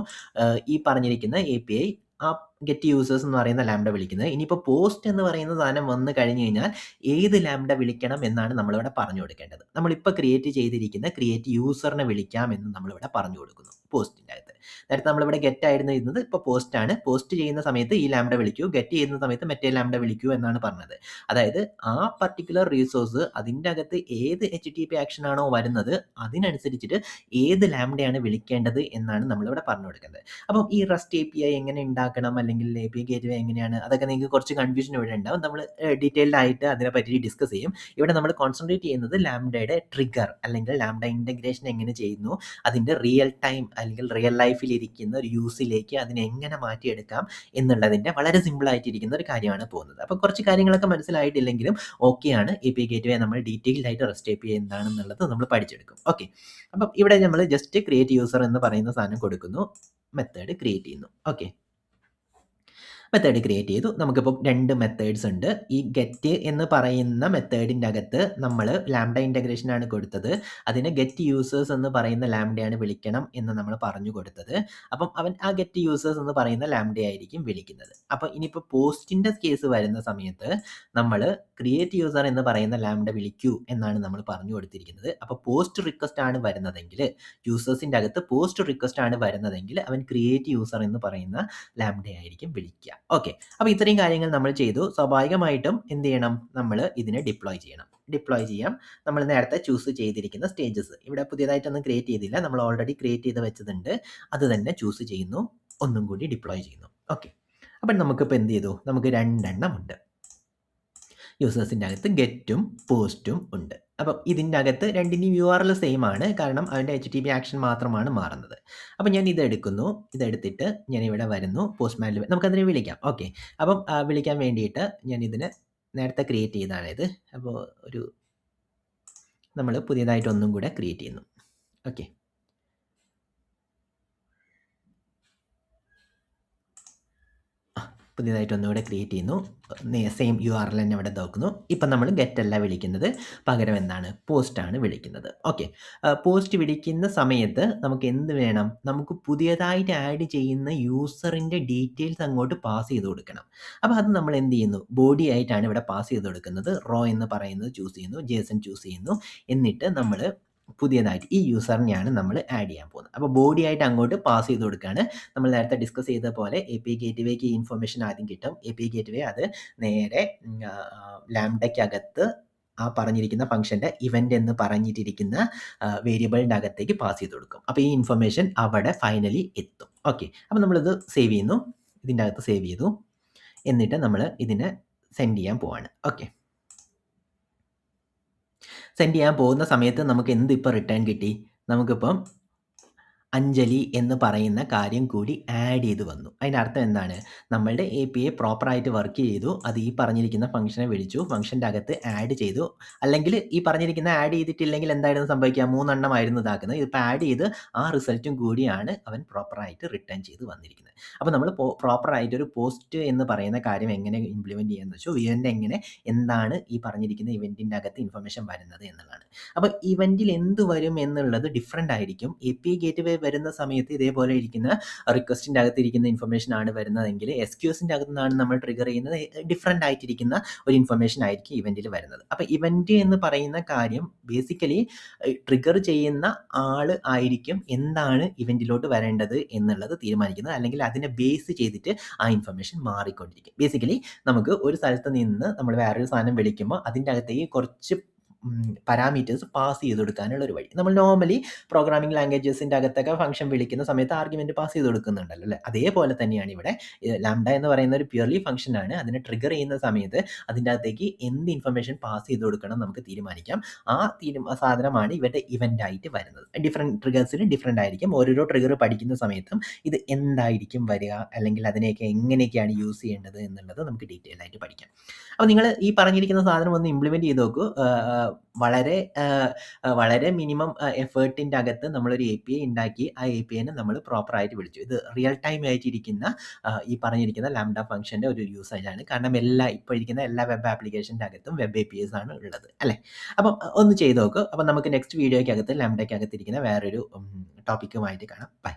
ഈ പറഞ്ഞിരിക്കുന്ന API ആ ഗെറ്റ് യൂസേഴ്സ് എന്ന് പറയുന്ന ലാംഡ വിളിക്കുന്നത്. ഇനിയിപ്പോൾ പോസ്റ്റ് എന്ന് പറയുന്ന സാധനം വന്നു കഴിഞ്ഞ് കഴിഞ്ഞാൽ ഏത് ലാംഡ വിളിക്കണം എന്നാണ് നമ്മളിവിടെ പറഞ്ഞു കൊടുക്കേണ്ടത്. നമ്മളിപ്പോൾ ക്രിയേറ്റ് ചെയ്തിരിക്കുന്ന ക്രിയേറ്റ് യൂസറിനെ വിളിക്കാം എന്ന് നമ്മളിവിടെ പറഞ്ഞു കൊടുക്കുന്നു പോസ്റ്റിൻ്റെ അകത്ത്. നേരത്തെ നമ്മളിവിടെ ഗെറ്റ് ആയിരുന്നു ഇരുന്നത്, ഇപ്പോൾ പോസ്റ്റ് ആണ്. പോസ്റ്റ് ചെയ്യുന്ന സമയത്ത് ഈ ലാംഡ വിളിക്കൂ, ഗെറ്റ് ചെയ്യുന്ന സമയത്ത് മറ്റേ ലാംഡ വിളിക്കൂ എന്നാണ് പറഞ്ഞത്. അതായത് ആ പർട്ടിക്കുലർ റിസോഴ്സ് അതിൻ്റെ അകത്ത് ഏത് HTTP ആക്ഷൻ ആണോ വരുന്നത് അതിനനുസരിച്ചിട്ട് ഏത് ലാംഡയാണ് വിളിക്കേണ്ടത് എന്നാണ് നമ്മളിവിടെ പറഞ്ഞു കൊടുക്കേണ്ടത്. അപ്പം ഈ റെസ്റ്റ് API എങ്ങനെ ഉണ്ടാക്കണം, അല്ലെങ്കിൽ API ഗേറ്റ്വേ എങ്ങനെയാണ്, അതൊക്കെ നിങ്ങൾക്ക് കുറച്ച് കൺഫ്യൂഷൻ ഇവിടെ ഉണ്ടാവും. നമ്മൾ ഡീറ്റെയിൽഡ് ആയിട്ട് അതിനെപ്പറ്റി ഡിസ്കസ് ചെയ്യും. ഇവിടെ നമ്മൾ കോൺസെൻട്രേറ്റ് ചെയ്യുന്നത് ലാംഡയുടെ ട്രിഗർ അല്ലെങ്കിൽ ലാംഡ ഇൻ്റഗ്രേഷൻ എങ്ങനെ ചെയ്യുന്നു, അതിൻ്റെ റിയൽ ടൈം അല്ലെങ്കിൽ റിയൽ ലൈഫിൽ ഇരിക്കുന്ന ഒരു യൂസിലേക്ക് അതിനെ എങ്ങനെ മാറ്റിയെടുക്കാം എന്നുള്ളതിൻ്റെ വളരെ സിമ്പിളായിട്ടിരിക്കുന്ന ഒരു കാര്യമാണ് പോകുന്നത്. അപ്പോൾ കുറച്ച് കാര്യങ്ങളൊക്കെ മനസ്സിലായിട്ടില്ലെങ്കിലും ഓക്കെയാണ്. API ഗേറ്റ്വേ നമ്മൾ ഡീറ്റെയിൽഡ് ആയിട്ട് റെസ്റ്റ് API എന്താണെന്നുള്ളത് നമ്മൾ പഠിച്ചെടുക്കും. ഓക്കെ, അപ്പം ഇവിടെ നമ്മൾ ജസ്റ്റ് ക്രിയേറ്റ് യൂസർ എന്ന് പറയുന്ന സാധനം കൊടുക്കുന്നു, മെത്തേഡ് ക്രിയേറ്റ് ചെയ്യുന്നു. ഓക്കെ, മെത്തേഡ് ക്രിയേറ്റ് ചെയ്തു. നമുക്കിപ്പോൾ 2 മെത്തേഡ്സ് ഉണ്ട്. ഈ ഗെറ്റ് എന്ന് പറയുന്ന മെത്തേഡിൻ്റെ അകത്ത് നമ്മൾ ലാംഡ ഇൻ്റഗ്രേഷൻ ആണ് കൊടുത്തത്. അതിന് ഗെറ്റ് യൂസേഴ്സ് എന്ന് പറയുന്ന ലാംഡയാണ് വിളിക്കണം എന്ന് നമ്മൾ പറഞ്ഞു കൊടുത്തത്. അപ്പം അവൻ ആ ഗെറ്റ് യൂസേഴ്സ് എന്ന് പറയുന്ന ലാംഡ ആയിരിക്കും വിളിക്കുന്നത്. അപ്പോൾ ഇനിയിപ്പോൾ പോസ്റ്റിൻ്റെ കേസ് വരുന്ന സമയത്ത് നമ്മൾ ക്രിയേറ്റ് യൂസർ എന്ന് പറയുന്ന ലാംഡ വിളിക്കൂ എന്നാണ് നമ്മൾ പറഞ്ഞു കൊടുത്തിരിക്കുന്നത്. അപ്പോൾ പോസ്റ്റ് റിക്വസ്റ്റ് ആണ് വരുന്നതെങ്കിൽ, യൂസേഴ്സിൻ്റെ അകത്ത് പോസ്റ്റ് റിക്വസ്റ്റ് ആണ് വരുന്നതെങ്കിൽ അവൻ ക്രിയേറ്റ് യൂസർ എന്ന് പറയുന്ന ലാംഡ ആയിരിക്കും വിളിക്കുക. ഓക്കെ, അപ്പോൾ ഇത്രയും കാര്യങ്ങൾ നമ്മൾ ചെയ്തു. സ്വാഭാവികമായിട്ടും എന്ത് ചെയ്യണം, നമ്മൾ ഇതിനെ ഡിപ്ലോയ് ചെയ്യണം. ഡിപ്ലോയ് ചെയ്യാം. നമ്മൾ നേരത്തെ ചൂസ് ചെയ്തിരിക്കുന്ന സ്റ്റേജസ് ഇവിടെ പുതിയതായിട്ടൊന്നും ക്രിയേറ്റ് ചെയ്തില്ല, നമ്മൾ ഓൾറെഡി ക്രിയേറ്റ് ചെയ്ത് വെച്ചതുണ്ട്. അത് തന്നെ ചൂസ് ചെയ്യുന്നു, ഒന്നും കൂടി ഡിപ്ലോയ് ചെയ്യുന്നു. ഓക്കെ, അപ്പം നമുക്കിപ്പോൾ എന്ത് ചെയ്തു, നമുക്ക് 2 എണ്ണം ഉണ്ട്. യൂസേഴ്സിൻ്റെ അകത്ത് ഗെറ്റും പോസ്റ്റും ഉണ്ട്. അപ്പം ഇതിൻ്റെ അകത്ത് രണ്ടിൻ്റെയും URL സെയിം ആണ്, കാരണം അതിൻ്റെ HTTP ആക്ഷൻ മാത്രമാണ് മാറുന്നത്. അപ്പം ഞാൻ ഇതെടുക്കുന്നു. ഇതെടുത്തിട്ട് ഞാൻ ഇവിടെ വരുന്നു, പോസ്റ്റ്മാനിൽ നമുക്കതിനെ വിളിക്കാം. ഓക്കെ, അപ്പം വിളിക്കാൻ വേണ്ടിയിട്ട് ഞാൻ ഇതിനെ നേരത്തെ ക്രിയേറ്റ് ചെയ്തതാണ് ഇത്. അപ്പോൾ നമ്മൾ പുതിയതായിട്ട് ഒന്നും കൂടെ ക്രിയേറ്റ് ചെയ്യുന്നു. ഓക്കെ, പുതിയതായിട്ട് ഒന്നുകൂടെ ക്രിയേറ്റ് ചെയ്യുന്നു. സെയിം URL തന്നെ ഇവിടെ നോക്കുന്നു. ഇപ്പം നമ്മൾ ഗെറ്റ് അല്ല വിളിക്കുന്നത്, പകരം എന്താണ്, പോസ്റ്റാണ് വിളിക്കുന്നത്. ഓക്കെ, പോസ്റ്റ് വിളിക്കുന്ന സമയത്ത് നമുക്ക് എന്ത് വേണം, നമുക്ക് പുതിയതായിട്ട് ആഡ് ചെയ്യുന്ന യൂസറിൻ്റെ ഡീറ്റെയിൽസ് അങ്ങോട്ട് പാസ് ചെയ്ത് കൊടുക്കണം. അപ്പോൾ അത് നമ്മൾ എന്ത് ചെയ്യുന്നു, ബോഡി ആയിട്ടാണ് ഇവിടെ പാസ് ചെയ്ത് കൊടുക്കുന്നത്. റോ എന്ന് പറയുന്നത് ചൂസ് ചെയ്യുന്നു, JSON ചൂസ് ചെയ്യുന്നു. എന്നിട്ട് നമ്മൾ പുതിയതായിട്ട് ഈ യൂസറിനെയാണ് നമ്മൾ ആഡ് ചെയ്യാൻ പോകുന്നത്. അപ്പോൾ ബോഡി ആയിട്ട് അങ്ങോട്ട് പാസ് ചെയ്ത് കൊടുക്കുകയാണ്. നമ്മൾ നേരത്തെ ഡിസ്കസ് ചെയ്ത പോലെ API ഗേറ്റ്വേക്ക് ഈ ഇൻഫർമേഷൻ ആദ്യം കിട്ടും. API ഗേറ്റ്വേ അത് നേരെ ലാംഡയ്ക്കകത്ത് ആ പറഞ്ഞിരിക്കുന്ന ഫംഗ്ഷൻ്റെ ഇവൻ്റ് എന്ന് പറഞ്ഞിട്ടിരിക്കുന്ന വേരിയബിളിൻ്റെ അകത്തേക്ക് പാസ് ചെയ്ത് കൊടുക്കും. അപ്പോൾ ഈ ഇൻഫർമേഷൻ അവിടെ ഫൈനലി എത്തും. ഓക്കെ, അപ്പോൾ നമ്മളിത് സേവ് ചെയ്യുന്നു. ഇതിൻ്റെ അകത്ത് സേവ് ചെയ്തു. എന്നിട്ട് നമ്മൾ ഇതിനെ സെൻഡ് ചെയ്യാൻ പോവാണ്. ഓക്കെ, സെൻഡ് ചെയ്യാൻ പോകുന്ന സമയത്ത് നമുക്ക് എന്ത് ഇപ്പോൾ റിട്ടേൺ കിട്ടി, നമുക്കിപ്പം അഞ്ജലി എന്ന് പറയുന്ന കാര്യം കൂടി ആഡ് ചെയ്ത് വന്നു. അതിൻ്റെ അർത്ഥം എന്താണ്, നമ്മളുടെ API പ്രോപ്പറായിട്ട് വർക്ക് ചെയ്തു. അത് ഈ പറഞ്ഞിരിക്കുന്ന ഫംഗ്ഷനെ വിളിച്ചു, ഫംഗ്ഷൻ്റെ അകത്ത് ആഡ് ചെയ്തു. അല്ലെങ്കിൽ ഈ പറഞ്ഞിരിക്കുന്ന ആഡ് ചെയ്തിട്ടില്ലെങ്കിൽ എന്തായിരുന്നു സംഭവിക്കുക, 3 എണ്ണമായിരുന്നു ഇതാക്കുന്നത്. ഇതിപ്പോൾ ആഡ് ചെയ്ത് ആ റിസൾട്ടും കൂടിയാണ് അവൻ പ്രോപ്പറായിട്ട് റിട്ടേൺ ചെയ്ത് വന്നിരിക്കുന്നത്. അപ്പോൾ നമ്മൾ പ്രോപ്പറായിട്ട് ഒരു പോസ്റ്റ് എന്ന് പറയുന്ന കാര്യം എങ്ങനെ ഇംപ്ലിമെൻറ്റ് ചെയ്യാന്ന് വെച്ചു, ഇവൻ്റ് എങ്ങനെ, എന്താണ് ഈ പറഞ്ഞിരിക്കുന്ന ഇവൻറ്റിൻ്റെ അകത്ത് ഇൻഫർമേഷൻ വരുന്നത് എന്നുള്ളതാണ്. അപ്പോൾ ഇവൻറ്റിൽ എന്ത് വരും എന്നുള്ളത് ഡിഫറൻ്റ് ആയിരിക്കും. API ഗേറ്റ്വേ വരുന്ന സമയത്ത് ഇതേപോലെ ഇരിക്കുന്ന റിക്വസ്റ്റിൻ്റെ അകത്ത് ഇരിക്കുന്ന ഇൻഫർമേഷൻ ആണ് വരുന്നതെങ്കിൽ SQSൻ്റെ അകത്തു നിന്നാണ് നമ്മൾ ട്രിഗർ ചെയ്യുന്നത്, ഡിഫറൻ്റ് ആയിട്ടിരിക്കുന്ന ഒരു ഇൻഫർമേഷൻ ആയിരിക്കും ഇവൻറ്റിൽ വരുന്നത്. അപ്പോൾ ഇവൻറ്റ് എന്ന് പറയുന്ന കാര്യം ബേസിക്കലി ട്രിഗർ ചെയ്യുന്ന ആൾ ആയിരിക്കും എന്താണ് ഇവൻറ്റിലോട്ട് വരേണ്ടത് എന്നുള്ളത് തീരുമാനിക്കുന്നത്, അല്ലെങ്കിൽ അതിനെ ബേസ് ചെയ്തിട്ട് ആ ഇൻഫർമേഷൻ മാറിക്കൊണ്ടിരിക്കും. ബേസിക്കലി നമുക്ക് ഒരു സ്ഥലത്ത് നിന്ന് നമ്മൾ വേറൊരു സാധനം വിളിക്കുമ്പോൾ അതിൻ്റെ അകത്തേക്ക് കുറച്ച് പാരാമീറ്റേഴ്സ് പാസ് ചെയ്ത് കൊടുക്കാനുള്ള ഒരു വഴി. നമ്മൾ നോർമലി പ്രോഗ്രാമിംഗ് ലാംഗ്വേജസിൻ്റെ അകത്തൊക്കെ ഫംഗ്ഷൻ വിളിക്കുന്ന സമയത്ത് ആർഗ്യുമെൻറ്റ് പാസ് ചെയ്ത് കൊടുക്കുന്നുണ്ടല്ലോ അല്ലേ? അതേപോലെ തന്നെയാണ് ഇവിടെ ലാംഡ എന്ന് പറയുന്ന ഒരു പ്യുവർലി ഫംഗ്ഷനാണ്. അതിനെ ട്രിഗർ ചെയ്യുന്ന സമയത്ത് അതിൻ്റെ അകത്തേക്ക് എന്ത് ഇൻഫർമേഷൻ പാസ് ചെയ്ത് കൊടുക്കണം നമുക്ക് തീരുമാനിക്കാം. ആ സാധനമാണ് ഇവരുടെ ഇവൻ്റ് ആയിട്ട് വരുന്നത്. ഡിഫറെൻറ്റ് ട്രിഗേഴ്സിന് ഡിഫറെൻ്റ് ആയിരിക്കും. ഓരോരോ ട്രിഗർ പഠിക്കുന്ന സമയത്തും ഇത് എന്തായിരിക്കും വരിക, അല്ലെങ്കിൽ അതിനെയൊക്കെ എങ്ങനെയൊക്കെയാണ് യൂസ് ചെയ്യേണ്ടത് എന്നുള്ളത് നമുക്ക് ഡീറ്റെയിൽ ആയിട്ട് പഠിക്കാം. അപ്പോൾ നിങ്ങൾ ഈ പറഞ്ഞിരിക്കുന്ന സാധനം ഒന്ന് ഇംപ്ലിമെൻറ്റ് ചെയ്ത് നോക്കൂ. വളരെ മിനിമം എഫേർട്ടിൻ്റെ അകത്ത് നമ്മളൊരു API ഉണ്ടാക്കി ആ APIനെ നമ്മൾ പ്രോപ്പറായിട്ട് വിളിച്ചു. ഇത് റിയൽ ടൈം ആയിട്ടിരിക്കുന്ന ഈ പറഞ്ഞിരിക്കുന്ന ലാംഡ ഫംഗ്ഷൻ്റെ ഒരു യൂസേജാണ്. കാരണം ഇപ്പോൾ ഇരിക്കുന്ന എല്ലാ വെബ് ആപ്ലിക്കേഷൻ്റെ അകത്തും വെബ് APIs ആണ് ഉള്ളത് അല്ലേ? അപ്പം ഒന്ന് ചെയ്ത് നോക്കൂ. അപ്പം നമുക്ക് നെക്സ്റ്റ് വീഡിയോയ്ക്കകത്ത് ലാംഡയ്ക്കകത്തിരിക്കുന്ന വേറൊരു ടോപ്പിക്കുമായിട്ട് കാണാം. ബൈ.